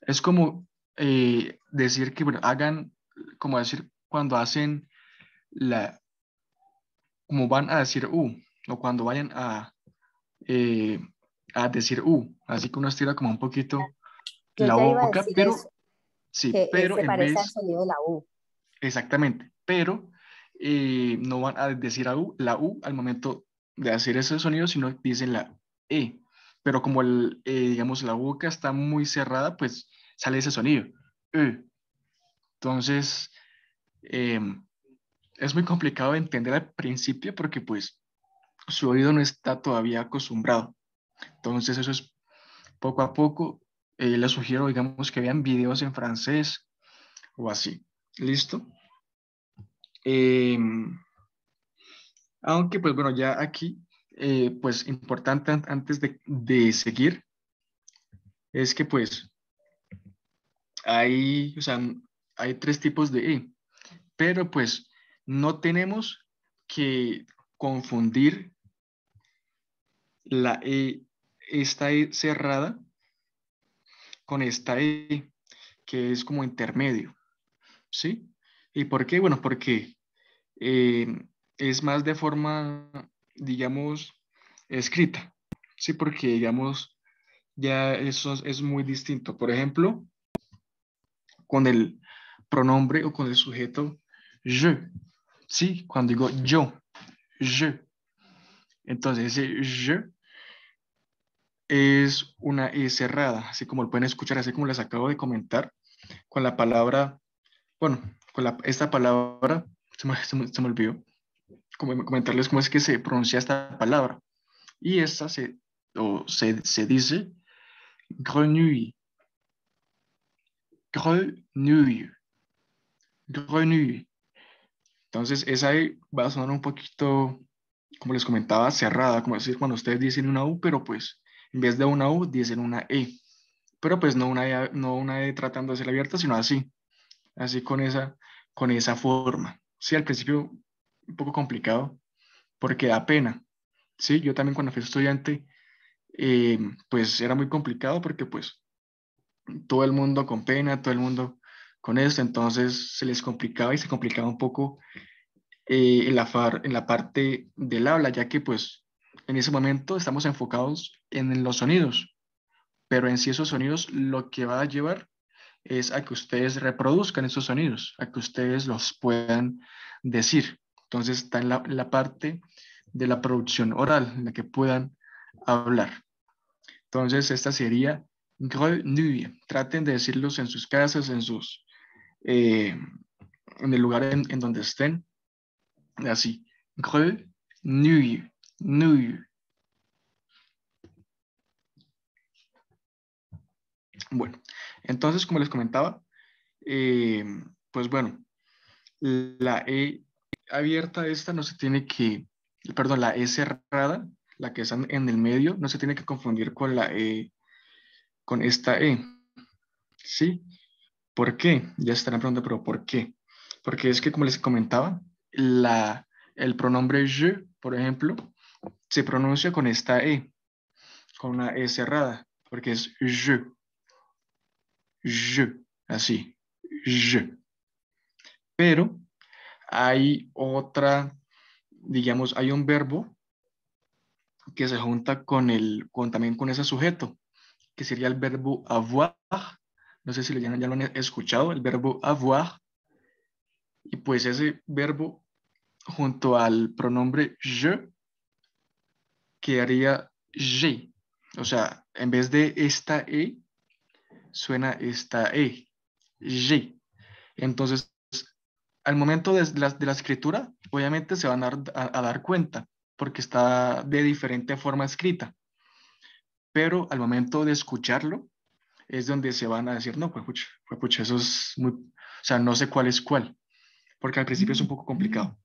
Es como decir que, bueno, hagan, como decir, cuando hacen la, como van a decir U, o cuando vayan eh, a decir U, así que uno estira como un poquito Yo la ya iba a boca, decir pero eso, sí, que pero se en parece al vez, sonido de la U. exactamente, pero no van a decir la U al momento de hacer ese sonido, sino dicen la E. Pero como digamos, la boca está muy cerrada, pues sale ese sonido. E. Entonces, eh, es muy complicado de entender al principio porque pues su oído no está todavía acostumbrado. Entonces, eso es poco a poco. Les sugiero, digamos, que vean videos en francés o así. ¿Listo? Eh, Aunque, pues bueno, ya aquí, pues importante antes de seguir, es que pues hay, o sea, hay tres tipos de E, pero pues no tenemos que confundir la E, esta E cerrada con esta E, que es como intermedio, ¿sí? ¿Y por qué? Bueno, porque eh, es más de forma, digamos, escrita, ¿sí? Porque, digamos, ya eso es muy distinto. Por ejemplo, con el pronombre o con el sujeto je, ¿sí? Cuando digo yo, je. Entonces, ese je es una E cerrada, así como lo pueden escuchar, así como les acabo de comentar, con la palabra, bueno, con esta palabra, se me olvidó comentarles cómo es que se pronuncia esta palabra. Y esta se dice grenouille, grenouille, grenouille. Entonces, esa E va a sonar un poquito, como les comentaba, cerrada, como decir cuando ustedes dicen una U, pero pues en vez de una U dicen una E. Pero pues no una E tratando de ser abierta, sino así, así con esa forma. Sí, al principio un poco complicado, porque da pena. Sí, yo también cuando fui estudiante, pues era muy complicado porque pues todo el mundo con pena, todo el mundo con esto, entonces se les complicaba y se complicaba un poco en la parte del habla, ya que pues en ese momento estamos enfocados en los sonidos, pero en sí esos sonidos lo que va a llevar es a que ustedes reproduzcan esos sonidos, a que ustedes los puedan decir. Entonces está en la parte de la producción oral, en la que puedan hablar. Entonces esta sería grenouille. Traten de decirlos en sus casas, eh, en el lugar en donde estén, así. Grenouille, nouille. Bueno, entonces como les comentaba, eh, pues bueno, la E abierta esta no se tiene que, perdón, la E cerrada, la que está en el medio, no se tiene que confundir con la E, con esta E, ¿sí? ¿Por qué? Ya estarán preguntando, pero ¿por qué? Porque es que, como les comentaba, el pronombre je, por ejemplo, se pronuncia con esta E, con una E cerrada, porque es je, así, je. Pero hay otra, digamos, hay un verbo que se junta también con ese sujeto, que sería el verbo avoir. No sé si ya lo han escuchado, el verbo avoir. Y pues ese verbo junto al pronombre je quedaría je. O sea, en vez de esta E, suena esta E, je. Entonces, al momento de la escritura, obviamente se van a dar cuenta, porque está de diferente forma escrita, pero al momento de escucharlo, es donde se van a decir, no, pues pucha, eso es muy, o sea, no sé cuál es cuál, porque al principio es un poco complicado,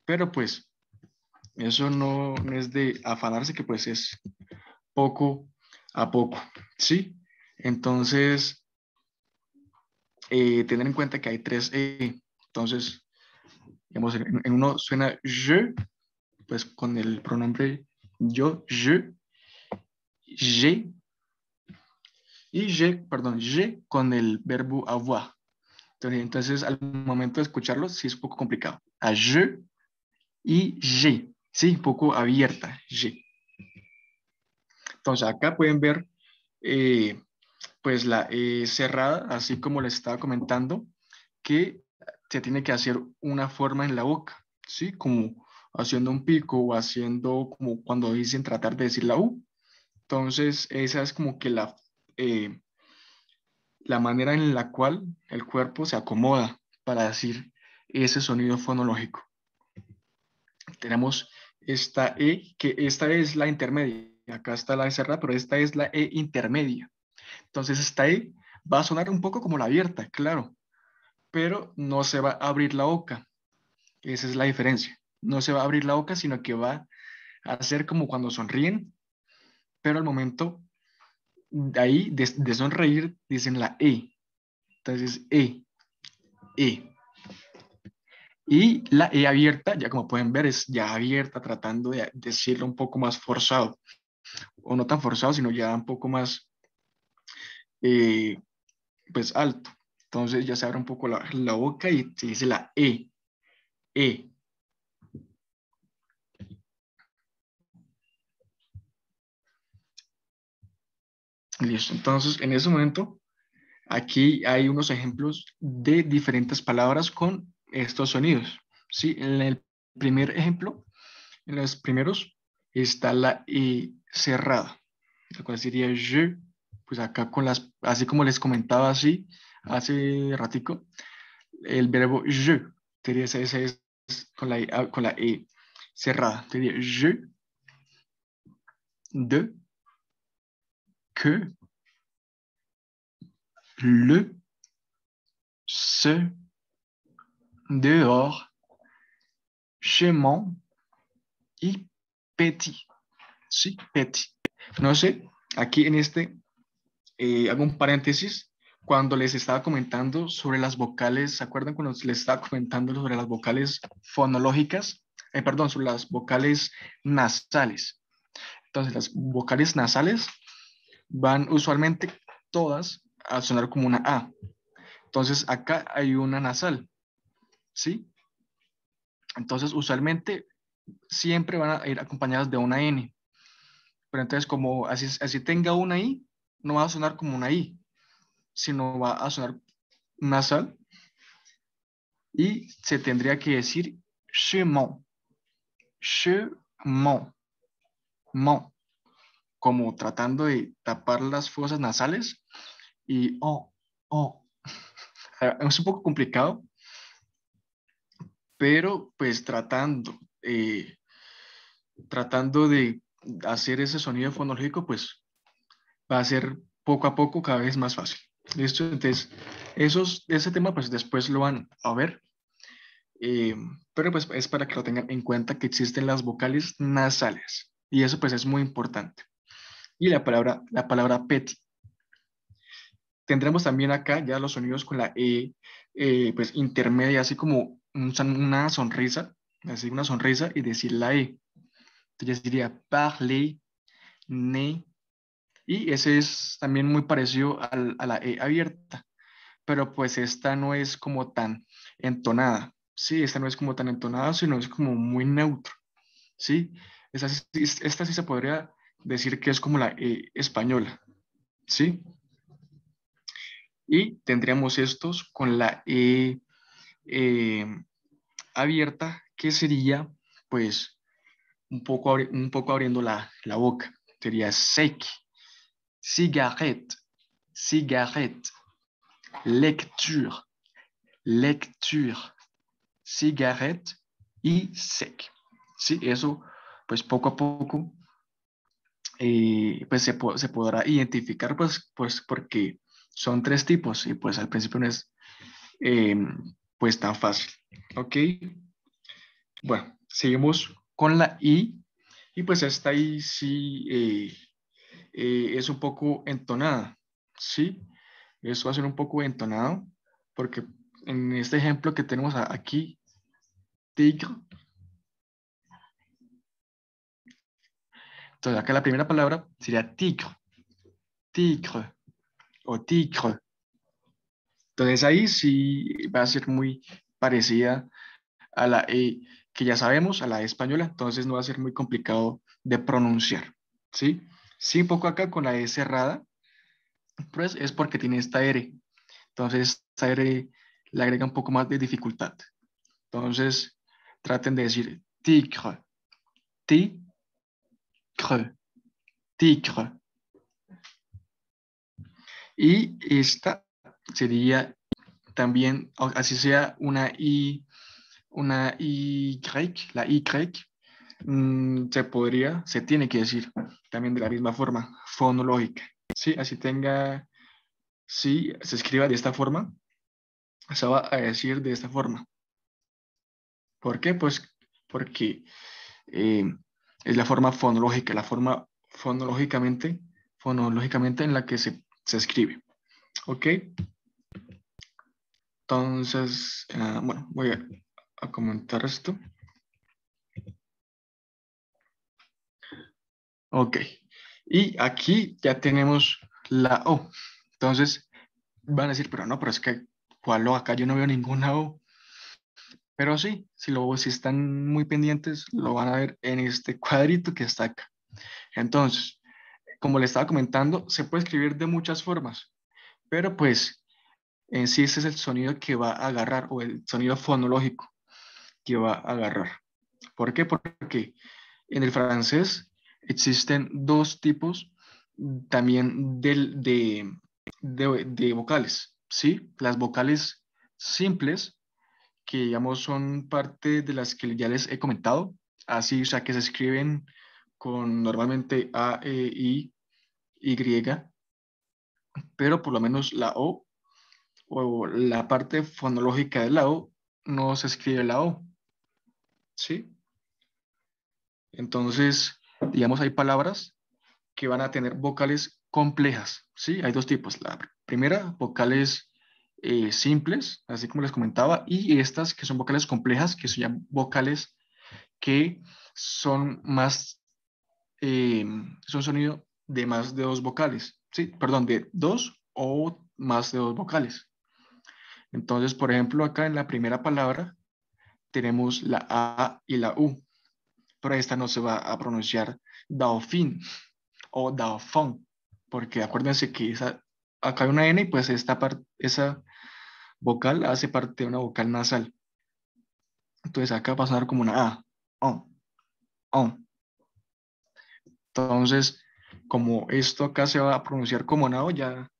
pero pues eso no es de afanarse, que pues es poco a poco, ¿sí? Entonces, tener en cuenta que hay tres E, entonces, digamos, en uno suena je, pues con el pronombre yo, j'ai, y je con el verbo avoir. Entonces, al momento de escucharlo, sí es un poco complicado. A je y j'ai, sí, un poco abierta, je. Entonces, acá pueden ver, pues, la E cerrada, así como les estaba comentando, que se tiene que hacer una forma en la boca, ¿sí? Como haciendo un pico o haciendo como cuando dicen tratar de decir la U. Entonces, esa es como que la manera en la cual el cuerpo se acomoda para decir ese sonido fonológico. Tenemos esta E, que esta es la intermedia. Acá está la E cerrada, pero esta es la E intermedia. Entonces, esta E va a sonar un poco como la abierta, claro, pero no se va a abrir la boca. Esa es la diferencia. No se va a abrir la boca, sino que va a hacer como cuando sonríen, pero al momento de ahí de sonreír dicen la E. Entonces, E. Y la E abierta, ya como pueden ver, es ya abierta, tratando de decirlo un poco más forzado, o no tan forzado, sino ya un poco más, eh, pues, alto. Entonces ya se abre un poco la boca y se dice la E, E. Listo. Entonces, en ese momento, aquí hay unos ejemplos de diferentes palabras con estos sonidos. ¿Sí? En el primer ejemplo, en los primeros, está la E cerrada, la cual sería je, pues acá con así como les comentaba así hace ratico, el verbo je, sería ese es con la E cerrada, sería je, de, que, le, ce, dehors, chez moi y petit, sí, petit. No sé, aquí en este hago un paréntesis. Cuando les estaba comentando sobre las vocales, ¿se acuerdan cuando les estaba comentando sobre las vocales fonológicas? Perdón, sobre las vocales nasales. Entonces, las vocales nasales van usualmente todas a sonar como una A. Entonces, acá hay una nasal, ¿sí? Entonces, usualmente siempre van a ir acompañadas de una N. Pero entonces, como así tenga una I, no va a sonar como una I, sino va a sonar nasal y se tendría que decir chemin, chemin, mon, como tratando de tapar las fosas nasales y oh, oh. Es un poco complicado, pero pues tratando de hacer ese sonido fonológico, pues va a ser poco a poco cada vez más fácil. ¿Listo? Entonces, ese tema pues después lo van a ver, eh, pero pues es para que lo tengan en cuenta que existen las vocales nasales y eso pues es muy importante. Y la palabra petit. Tendremos también acá ya los sonidos con la E, pues intermedia, así como una sonrisa, así una sonrisa y decir la E. Entonces diría parler, ne, y ese es también muy parecido a la E abierta, pero pues esta no es como tan entonada, ¿sí? Esta no es como tan entonada, sino es como muy neutro, ¿sí? Esta sí se podría decir que es como la E española, ¿sí? Y tendríamos estos con la E eh, abierta, que sería pues un poco abriendo la boca, sería sec, cigarette, cigarette, lecture, lecture, cigarette y sec. Sí, eso pues poco a poco pues se podrá identificar pues porque son tres tipos y pues al principio no es eh, pues tan fácil. Ok, bueno, seguimos con la I y pues esta I sí es un poco entonada, ¿sí? Eso va a ser un poco entonado porque en este ejemplo que tenemos aquí, tigre, entonces acá la primera palabra sería tigre, tigre o tigre. Entonces ahí sí va a ser muy parecida a la E que ya sabemos, a la E española, entonces no va a ser muy complicado de pronunciar, ¿sí? Sí, un poco acá con la E cerrada, pues es porque tiene esta R, entonces esta R le agrega un poco más de dificultad. Entonces traten de decir tigre, tigre, tigre. Y esta sería también, así sea una Y, la Y, se tiene que decir también de la misma forma, fonológica. Sí, así tenga, sí, se escriba de esta forma, se va a decir de esta forma. ¿Por qué? Pues porque eh, es la forma fonológica, la forma fonológicamente en la que se escribe. ¿Ok? Entonces, bueno, voy a comentar esto. Ok. Y aquí ya tenemos la O. Entonces, van a decir, pero no, pero es que, ¿cuál O? Acá yo no veo ninguna O. Pero sí, si están muy pendientes, lo van a ver en este cuadrito que está acá. Entonces, como le estaba comentando, se puede escribir de muchas formas, pero pues en sí ese es el sonido que va a agarrar o el sonido fonológico que va a agarrar. ¿Por qué? Porque en el francés existen dos tipos también de vocales, ¿sí? Las vocales simples, que digamos son parte de las que ya les he comentado, así, o sea, que se escriben con normalmente A, E, I, Y, pero por lo menos la o la parte fonológica de la O no se escribe la O, ¿sí? Entonces, digamos, hay palabras que van a tener vocales complejas, ¿sí? Hay dos tipos. La primera, vocales simples, así como les comentaba, y estas que son vocales complejas, que son ya vocales que son más, son sonido de más de dos vocales, ¿sí? Perdón, de dos o más de dos vocales. Entonces, por ejemplo, acá en la primera palabra tenemos la A y la U, pero esta no se va a pronunciar dauphin o dauphin, porque acuérdense que acá hay una N y pues esa vocal hace parte de una vocal nasal. Entonces acá va a sonar como una A. Oh, oh. Entonces, como esto acá se va a pronunciar como una O, ya,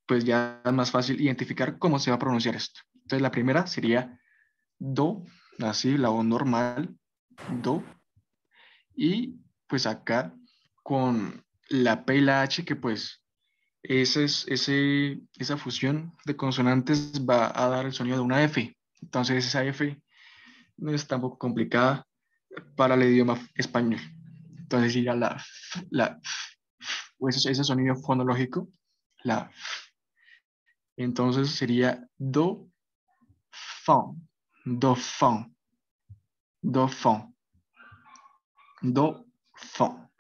pues ya es más fácil identificar cómo se va a pronunciar esto. Entonces la primera sería do, así, la O normal, do. Y pues acá con la P y la H, que pues esa fusión de consonantes va a dar el sonido de una F. Entonces esa F no es tampoco complicada para el idioma español. Entonces sería o ese sonido fonológico, la F. Entonces sería do, fan, do, fan, do, fan, do, fan.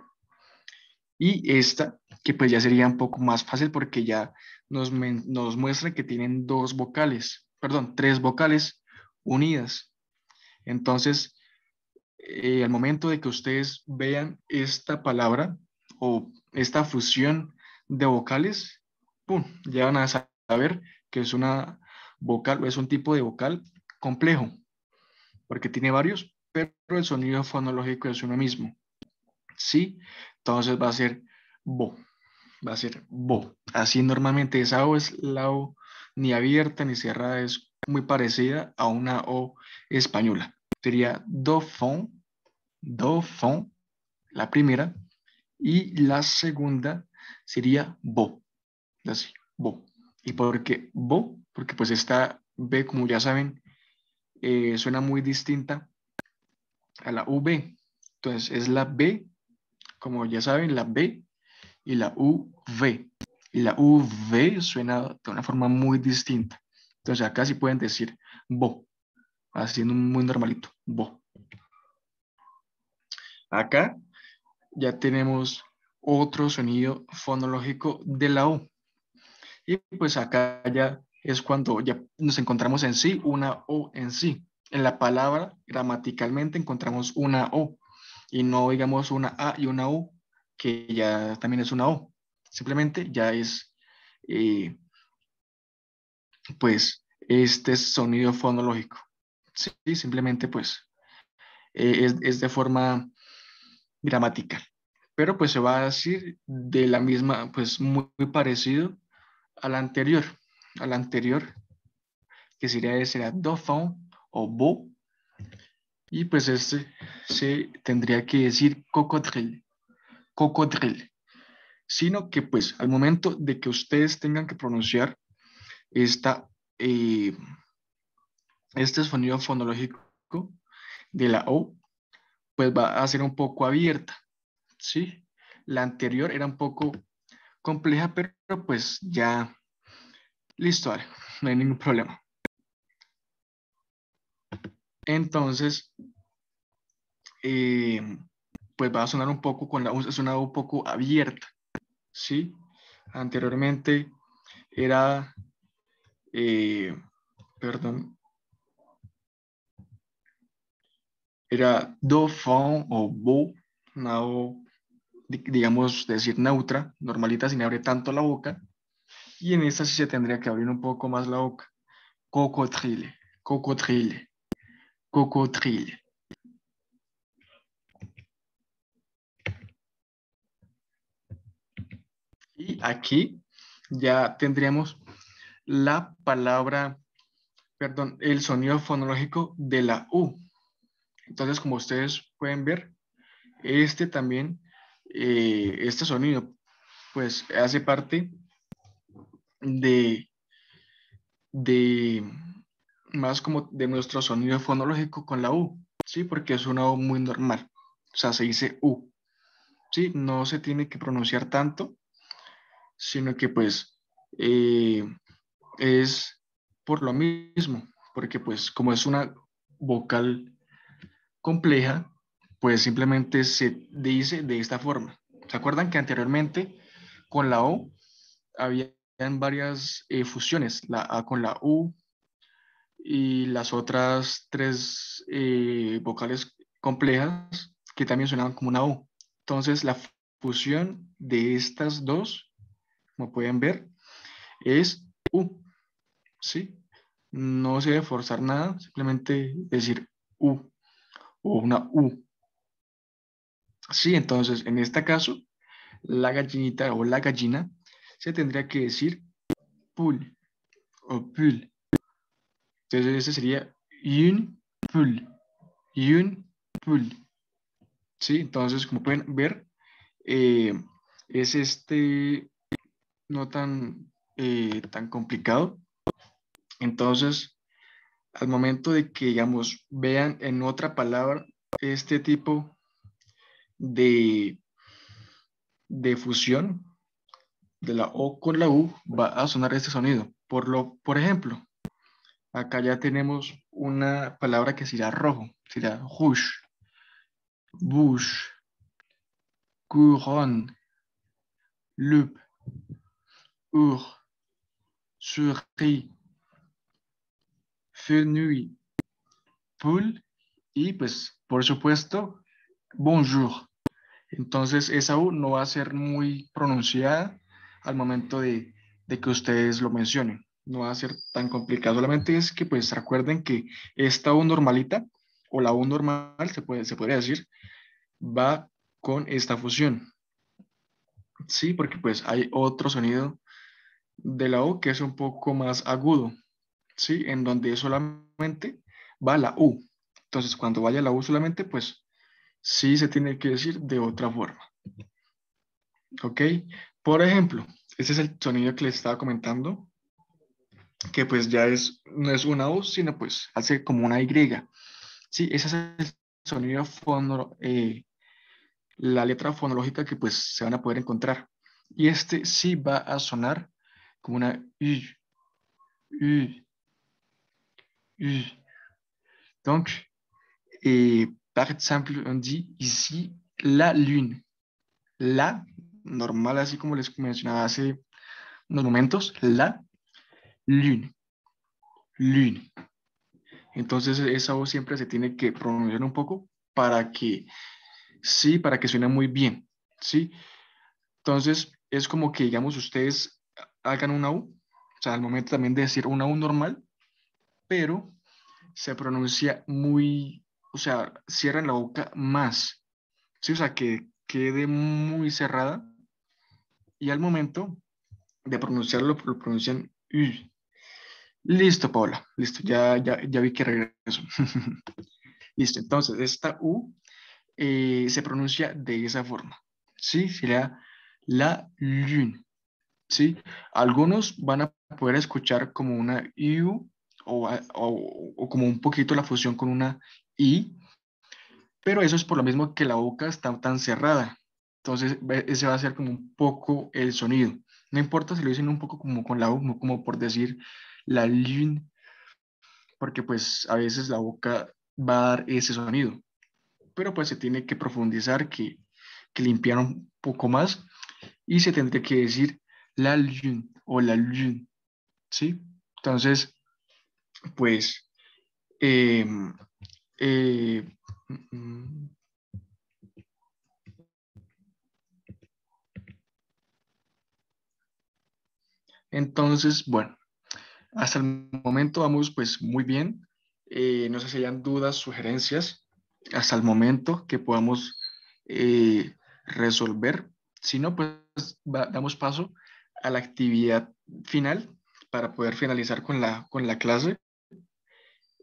Y esta, que pues ya sería un poco más fácil porque ya nos muestra que tienen dos vocales, perdón, tres vocales unidas. Entonces, al momento de que ustedes vean esta palabra o esta fusión de vocales, ¡pum!, ya van a saber que es una vocal o es un tipo de vocal complejo, porque tiene varios, pero el sonido fonológico es uno mismo. ¿Sí? Entonces va a ser bo, va a ser bo. Así normalmente esa O es la O ni abierta ni cerrada, es muy parecida a una O española. Sería dauphin, la primera, y la segunda sería bo, así, bo. ¿Y por qué bo? Porque pues esta B, como ya saben, suena muy distinta a la V. Entonces es la B, como ya saben, la B y la UV. Y la UV suena de una forma muy distinta. Entonces acá sí pueden decir bo, haciendo muy normalito, bo. Acá ya tenemos otro sonido fonológico de la O. Y pues acá ya es cuando ya nos encontramos en sí, una O en sí. En la palabra, gramaticalmente, encontramos una O y no digamos una A y una U, que ya también es una O. Simplemente ya es, pues, este sonido fonológico. Sí, simplemente, pues, es de forma gramatical. Pero pues se va a decir de la misma, pues muy, muy parecido al anterior, que sería dauphin o beau, y pues este se tendría que decir cocodril, sino que pues al momento de que ustedes tengan que pronunciar esta, eh, este sonido fonológico de la O, pues va a ser un poco abierta, ¿sí? La anterior era un poco compleja, pero pues ya, listo, vale, no hay ningún problema. Entonces, eh, pues va a sonar un poco con la U, sonaba un poco abierta, ¿sí? Anteriormente era, eh, perdón, era dauphin o beau, una O, digamos, decir neutra, normalita, sin abrir tanto la boca, y en esta sí se tendría que abrir un poco más la boca. Cocodrile, cocodrile, cocodrile. Y aquí ya tendríamos la palabra, perdón, el sonido fonológico de la U. Entonces, como ustedes pueden ver, este también, este sonido, pues hace parte de, de más como de nuestro sonido fonológico con la U, ¿sí? Porque es una U muy normal, o sea, se dice U, ¿sí? No se tiene que pronunciar tanto, sino que pues eh, es por lo mismo, porque pues como es una vocal compleja, pues simplemente se dice de esta forma. ¿Se acuerdan que anteriormente con la O habían varias fusiones, la A con la U y las otras tres vocales complejas que también sonaban como una U? Entonces la fusión de estas dos, como pueden ver, es U, ¿sí? No se debe forzar nada, simplemente decir U o una U. Sí, entonces en este caso, la gallinita o la gallina se tendría que decir poule o pull. Entonces ese sería une poule, une poule. Sí, entonces como pueden ver, eh, es no tan complicado. Entonces, al momento de que, digamos, vean en otra palabra este tipo de, de fusión de la O con la U, va a sonar este sonido. Por ejemplo, acá ya tenemos una palabra que sería rojo, sería rouge, bouche, couronne, loup, ur, souris, fenouil, poule y pues, por supuesto, bonjour. Entonces, esa U no va a ser muy pronunciada al momento de que ustedes lo mencionen. No va a ser tan complicado. Solamente es que, pues, recuerden que esta U normalita, o la U normal, se podría decir, va con esta fusión. Sí, porque pues hay otro sonido de la U que es un poco más agudo, ¿sí? En donde solamente va la U. Entonces, cuando vaya la U solamente, pues sí se tiene que decir de otra forma, ¿ok? Por ejemplo, ese es el sonido que les estaba comentando, que pues ya es, no es una U, sino pues hace como una Y, ¿sí? Ese es el sonido la letra fonológica que pues se van a poder encontrar. Y este sí va a sonar como una U, U, U. Donc, par exemple, on dit ici la lune. La, normal, así como les mencionaba hace unos momentos, la lune, lune. Entonces, esa voz siempre se tiene que pronunciar un poco para que, sí, para que suene muy bien, ¿sí? Entonces, es como que, digamos, ustedes hagan una U, o sea, al momento también de decir una U normal, pero se pronuncia muy, o sea, cierran la boca más, ¿sí? O sea, que quede muy cerrada y al momento de pronunciarlo, lo pronuncian U. Listo, Paola, listo, ya vi que regreso. Listo, entonces, esta U se pronuncia de esa forma, ¿sí? Sería la lune. ¿Sí? Algunos van a poder escuchar como una IU o como un poquito la fusión con una I, pero eso es por lo mismo que la boca está tan cerrada. Entonces, ese va a ser como un poco el sonido. No importa si lo dicen un poco como con la U, como por decir la lune, porque pues a veces la boca va a dar ese sonido, pero pues se tiene que profundizar, que limpiar un poco más y se tendría que decir la lune o la lune. ¿Sí? Entonces, pues, eh, eh, mm, entonces, bueno, hasta el momento vamos pues muy bien. No sé si hayan dudas, sugerencias hasta el momento que podamos resolver. Si no, pues damos paso a la actividad final para poder finalizar con la clase,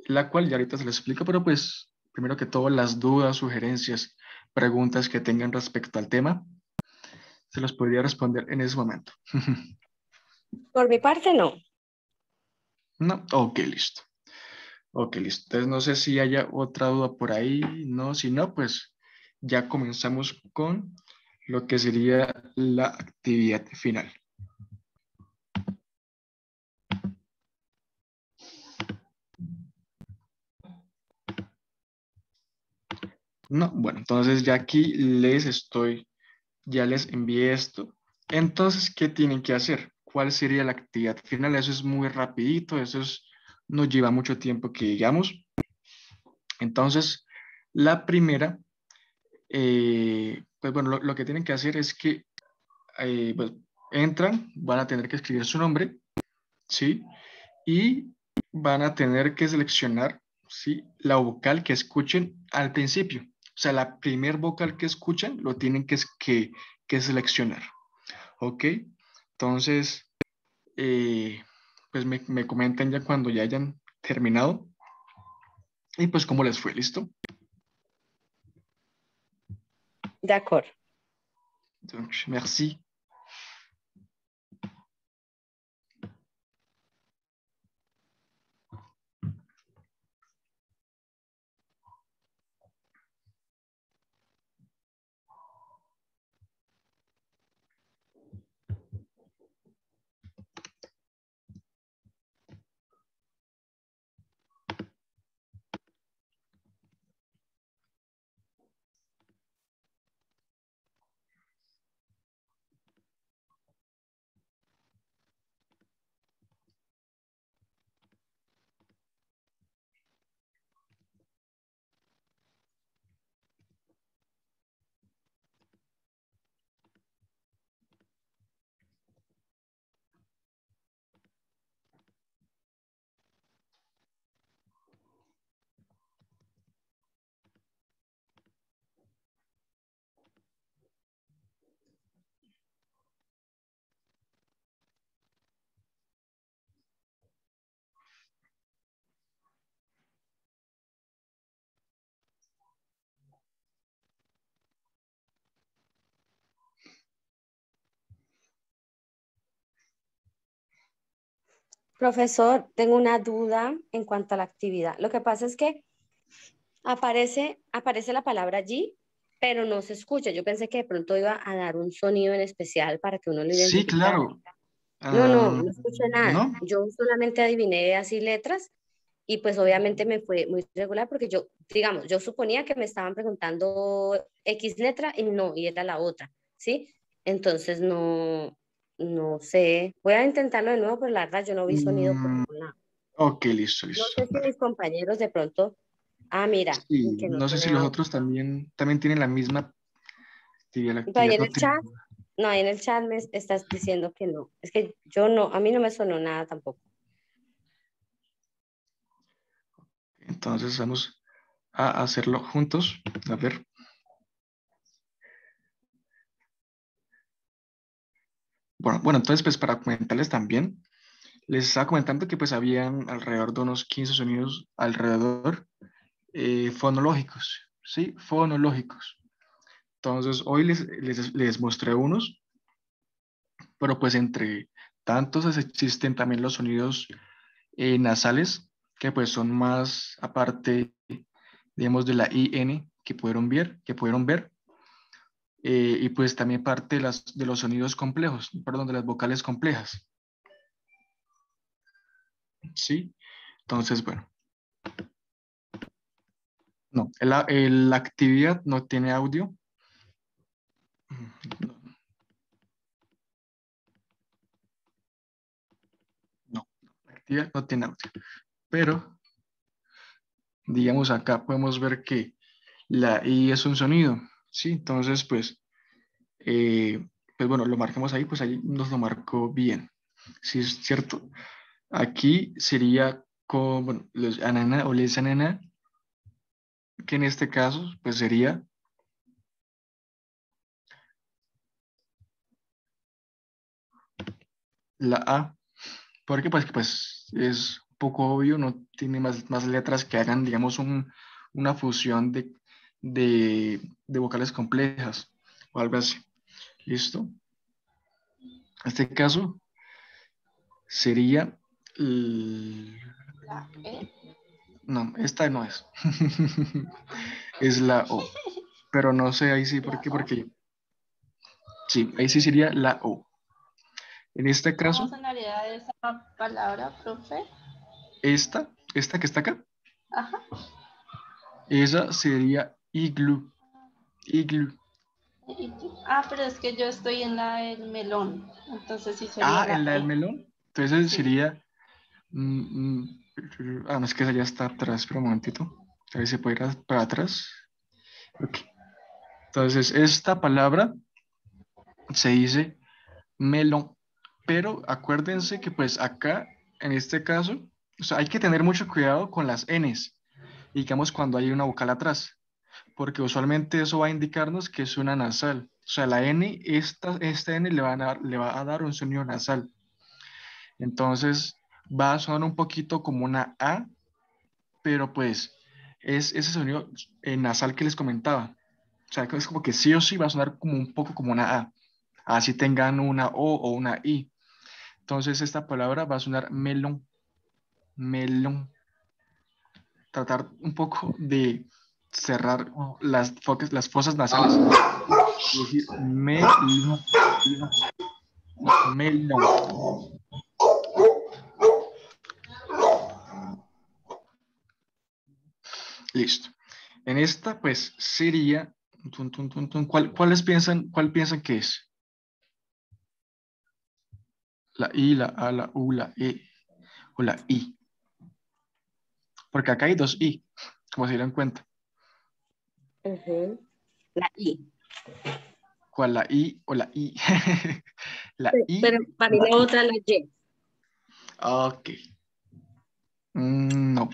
la cual ya ahorita se les explico, pero pues primero que todo las dudas, sugerencias, preguntas que tengan respecto al tema, se los podría responder en ese momento. Por mi parte, no. No, ok, listo. Ok, listo. Entonces no sé si haya otra duda por ahí. No, si no, pues ya comenzamos con lo que sería la actividad final. No, bueno, entonces ya aquí ya les envié esto. Entonces, ¿qué tienen que hacer? ¿Cuál sería la actividad final? Eso es muy rapidito, no lleva mucho tiempo que digamos. Entonces, la primera, pues bueno, lo que tienen que hacer es que pues, entran, van a tener que escribir su nombre, ¿sí? Y van a tener que seleccionar, ¿sí? La vocal que escuchen al principio. O sea, la primer vocal que escuchan lo tienen que seleccionar, ¿ok? Entonces, pues me comentan ya cuando ya hayan terminado y pues cómo les fue, ¿listo? De acuerdo. Donc, merci. Profesor, tengo una duda en cuanto a la actividad. Lo que pasa es que aparece la palabra allí, pero no se escucha. Yo pensé que de pronto iba a dar un sonido en especial para que uno lo Sí, identificara. claro. No, no, Ah, no escuché nada. ¿no? Yo solamente adiviné así letras y pues obviamente me fue muy regular porque yo, digamos, yo suponía que me estaban preguntando X letra y no, y era la otra, ¿sí? Entonces no sé. Voy a intentarlo de nuevo, pero la verdad yo no vi sonido por Mm, ningún lado. ok, listo, No listo. sé si mis compañeros de pronto, mira, Sí, que no no sé si tiene los audio. otros también tienen la misma actividad, la Pero ahí actividad en no el tiene. chat, no, ahí en el chat me estás diciendo que no. Es que yo no, a mí no me sonó nada tampoco. Entonces vamos a hacerlo juntos. A ver. Bueno, entonces pues para comentarles también, les estaba comentando que pues habían alrededor de unos 15 sonidos alrededor fonológicos, ¿sí? Fonológicos. Entonces hoy les mostré unos, pero pues entre tantos existen también los sonidos nasales, que pues son más aparte, digamos, de la IN que pudieron ver, y pues también parte de los sonidos complejos, perdón, de las vocales complejas, ¿sí? Entonces, bueno, no, la actividad no tiene audio. No, la actividad no tiene audio, pero digamos acá podemos ver que la I es un sonido, ¿sí? Entonces, pues bueno, lo marcamos ahí, pues ahí nos lo marcó bien, ¿sí es cierto? Aquí sería con, bueno, los anana o les anana, que en este caso, pues sería la A, porque pues es un poco obvio, no tiene más letras que hagan, digamos, una fusión de vocales complejas o algo así. ¿Listo? En este caso sería, l- La E. no, esta no es. Es la O, pero no sé ahí sí, ¿por La qué? O. Porque sí, ahí sí sería la O. En este ¿Cómo caso, sonaría esa palabra, profe? esta que está acá, Ajá. esa sería iglú, iglú. Pero es que yo estoy en la del melón. Entonces sí sería Ah, la en la del E. melón. Entonces Sí. sería, no, es que esa ya está atrás, pero un momentito. A ver si puede ir para atrás. Ok. Entonces, esta palabra se dice melón, pero acuérdense que pues acá, en este caso, o sea, hay que tener mucho cuidado con las Ns, digamos cuando hay una vocal atrás, porque usualmente eso va a indicarnos que es una nasal. O sea, la N, esta N le va a dar un sonido nasal. Entonces, va a sonar un poquito como una A, pero pues es ese sonido nasal que les comentaba. O sea, que es como que sí o sí va a sonar como un poco como una A, así tengan una O o una I. Entonces, esta palabra va a sonar melón, melón. Tratar un poco de cerrar las fosas nasales y decir melón, melón. Listo. En esta, pues, sería, ¿cuál piensan que es? La I, la A, la U, la E o la I. Porque acá hay dos I, como se dieron cuenta. Ujú. La I. ¿Cuál la I o la I? La I Pero para o mí la la I. otra es la Y. Ok. No,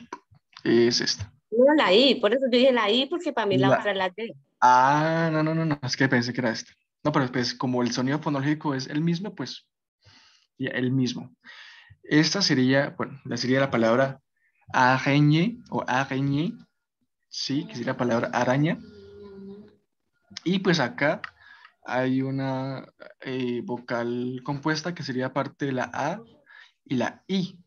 es esta. No, la I, por eso yo dije la I, porque para mí la La, otra es la D. no, no, no, no, es que pensé que era esta. No, pero pues como el sonido fonológico es el mismo, pues ya el mismo. Esta sería, bueno, sería la palabra arañe o arañe, sí, que sería la palabra araña. Y pues acá hay una vocal compuesta que sería parte de la A y la I.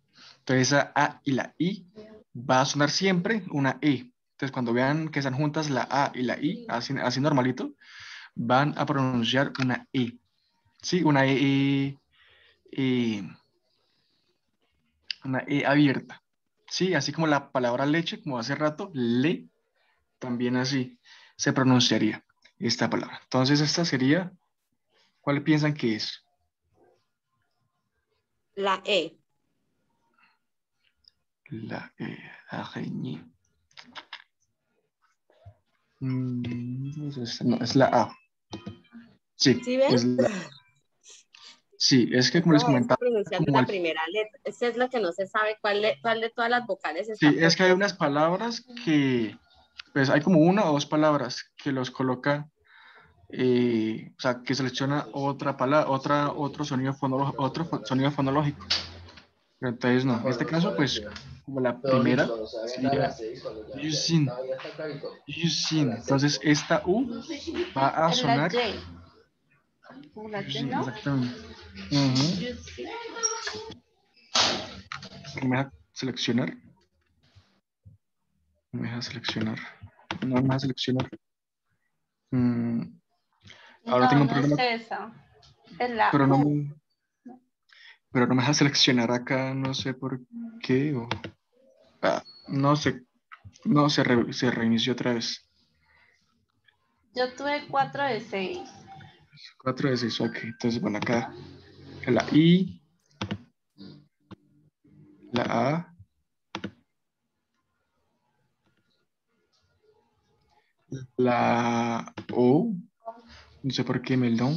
Entonces esa A y la I va a sonar siempre una E. Entonces cuando vean que están juntas la A y la I, así normalito, van a pronunciar una E. Sí, eh, una E abierta. Sí, así como la palabra leche, como hace rato, le, también así se pronunciaría esta palabra. Entonces esta sería, ¿cuál piensan que es? La E. La araignée. No, es la A. Sí, ¿Sí ven? sí, es que como les Entonces, está comentaba, pronunciando como la primera letra. Esta es la que no se sabe cuál de todas las vocales está sí, es que hay propuesta. unas palabras que, pues hay como una o dos palabras que los coloca, o sea, que selecciona otra palabra, otro sonido fonológico, sonido fonológico. Pero entonces no, en este caso, pues como la primera sería Yusin, Yusin. Entonces esta U va a Es la sonar Y. ¿O la Y, Yusin, no? exactamente. Ujú. Yo sí. ¿Me deja seleccionar? ¿Me deja seleccionar? No me deja seleccionar. Mm, ahora No, tengo un no es problema, esa. Es la pero no U. me, pero no me deja seleccionar acá, no sé por qué. No sé, no se reinició otra vez. Yo tuve 4 de 6. 4 de 6, ok. Entonces, bueno, acá la I, la A, la O, no sé por qué melón,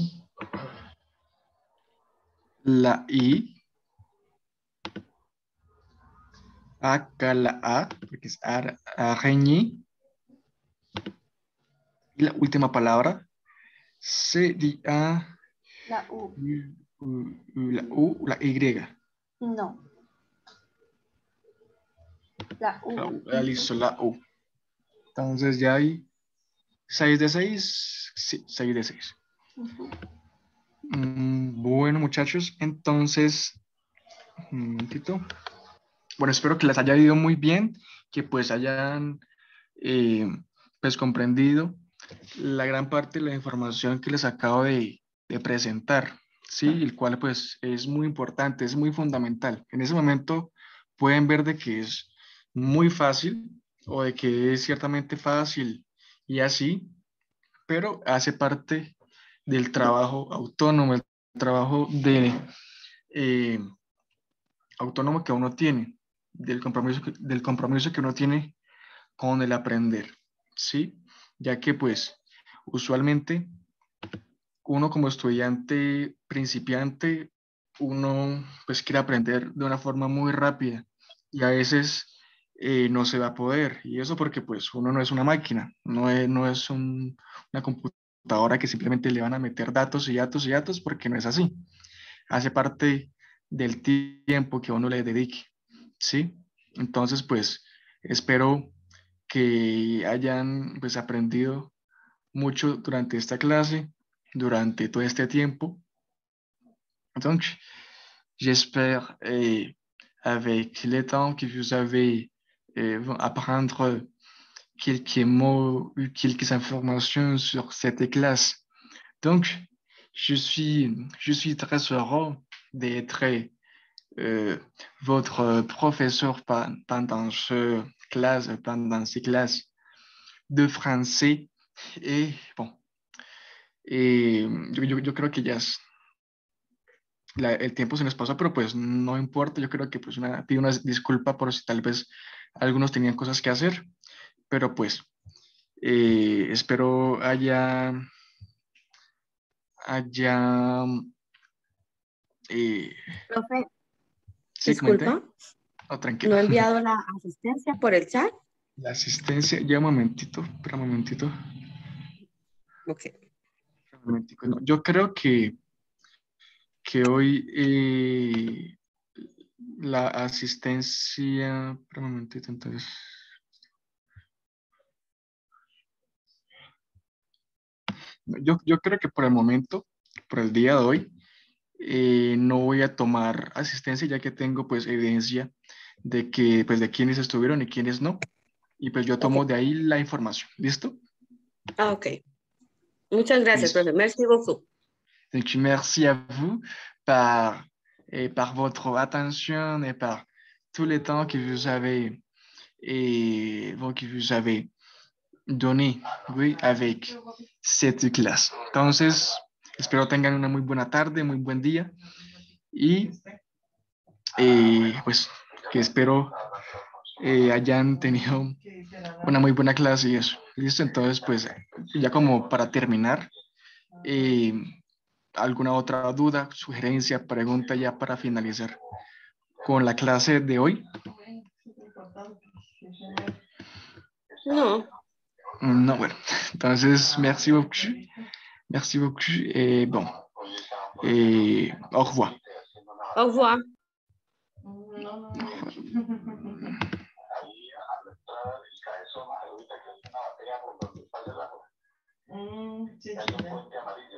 la I, acá la A, porque es araignée, y la última palabra sería La U. la U, la Y. No, la U. Listo, la U. Entonces ya hay 6 de 6, sí, 6 de 6. Ujú. Bueno, muchachos, entonces, un momentito. Bueno, espero que les haya ido muy bien, que pues hayan eh, pues comprendido la gran parte de la información que les acabo de presentar, ¿sí? El cual pues es muy importante, es muy fundamental. En ese momento pueden ver de que es muy fácil o de que es ciertamente fácil y así, pero hace parte del trabajo autónomo, el trabajo eh, autónomo que uno tiene, del compromiso que uno tiene con el aprender, ¿sí? Ya que pues usualmente uno como estudiante principiante, uno pues quiere aprender de una forma muy rápida y a veces no se va a poder. Y eso porque pues uno no es una máquina, no es una computadora que simplemente le van a meter datos y datos y datos porque no es así. Hace parte del tiempo que uno le dedique, ¿sí? Entonces pues espero que hayan pues aprendido mucho durante esta clase, durante todo este tiempo. Donc, j'espère avec le temps que vous avez apprendre quelques mots ou quelques informations sur cette classe. Donc, je suis très heureux d'être votre professeur pendant ces classes de français. Et bon, yo creo que ya el tiempo se nos pasó, pero pues no importa. Yo creo que pues pido una disculpa por si tal vez algunos tenían cosas que hacer, pero pues espero haya, eh, Profe, sí, comenté, disculpa, oh, tranquilo. no he enviado la asistencia por el chat. La asistencia, ya un momentito, espera un momentito, Ok. espera un momentico. No, yo creo que hoy la asistencia, espera un momentito, entonces. Yo creo que por el momento, por el día de hoy, no voy a tomar asistencia ya que tengo pues evidencia de que pues de quiénes estuvieron y quiénes no. Y pues yo Ok. tomo de ahí la información. ¿Listo? Ah, ok. Muchas gracias, Listo. profe. Merci beaucoup. Donc, merci à vous par votre attention et par tout le temps que vous avez, que vous avez donné, oui, avec cette clase. Entonces, espero tengan una muy buena tarde, muy buen día y pues que espero hayan tenido una muy buena clase y eso. ¿Listo? Entonces, pues ya como para terminar, eh, ¿alguna otra duda, sugerencia, pregunta ya para finalizar con la clase de hoy? No. No, bueno. Entonces, merci beaucoup. Merci beaucoup. Et bon, au revoir. Au revoir. Sí, sí, sí.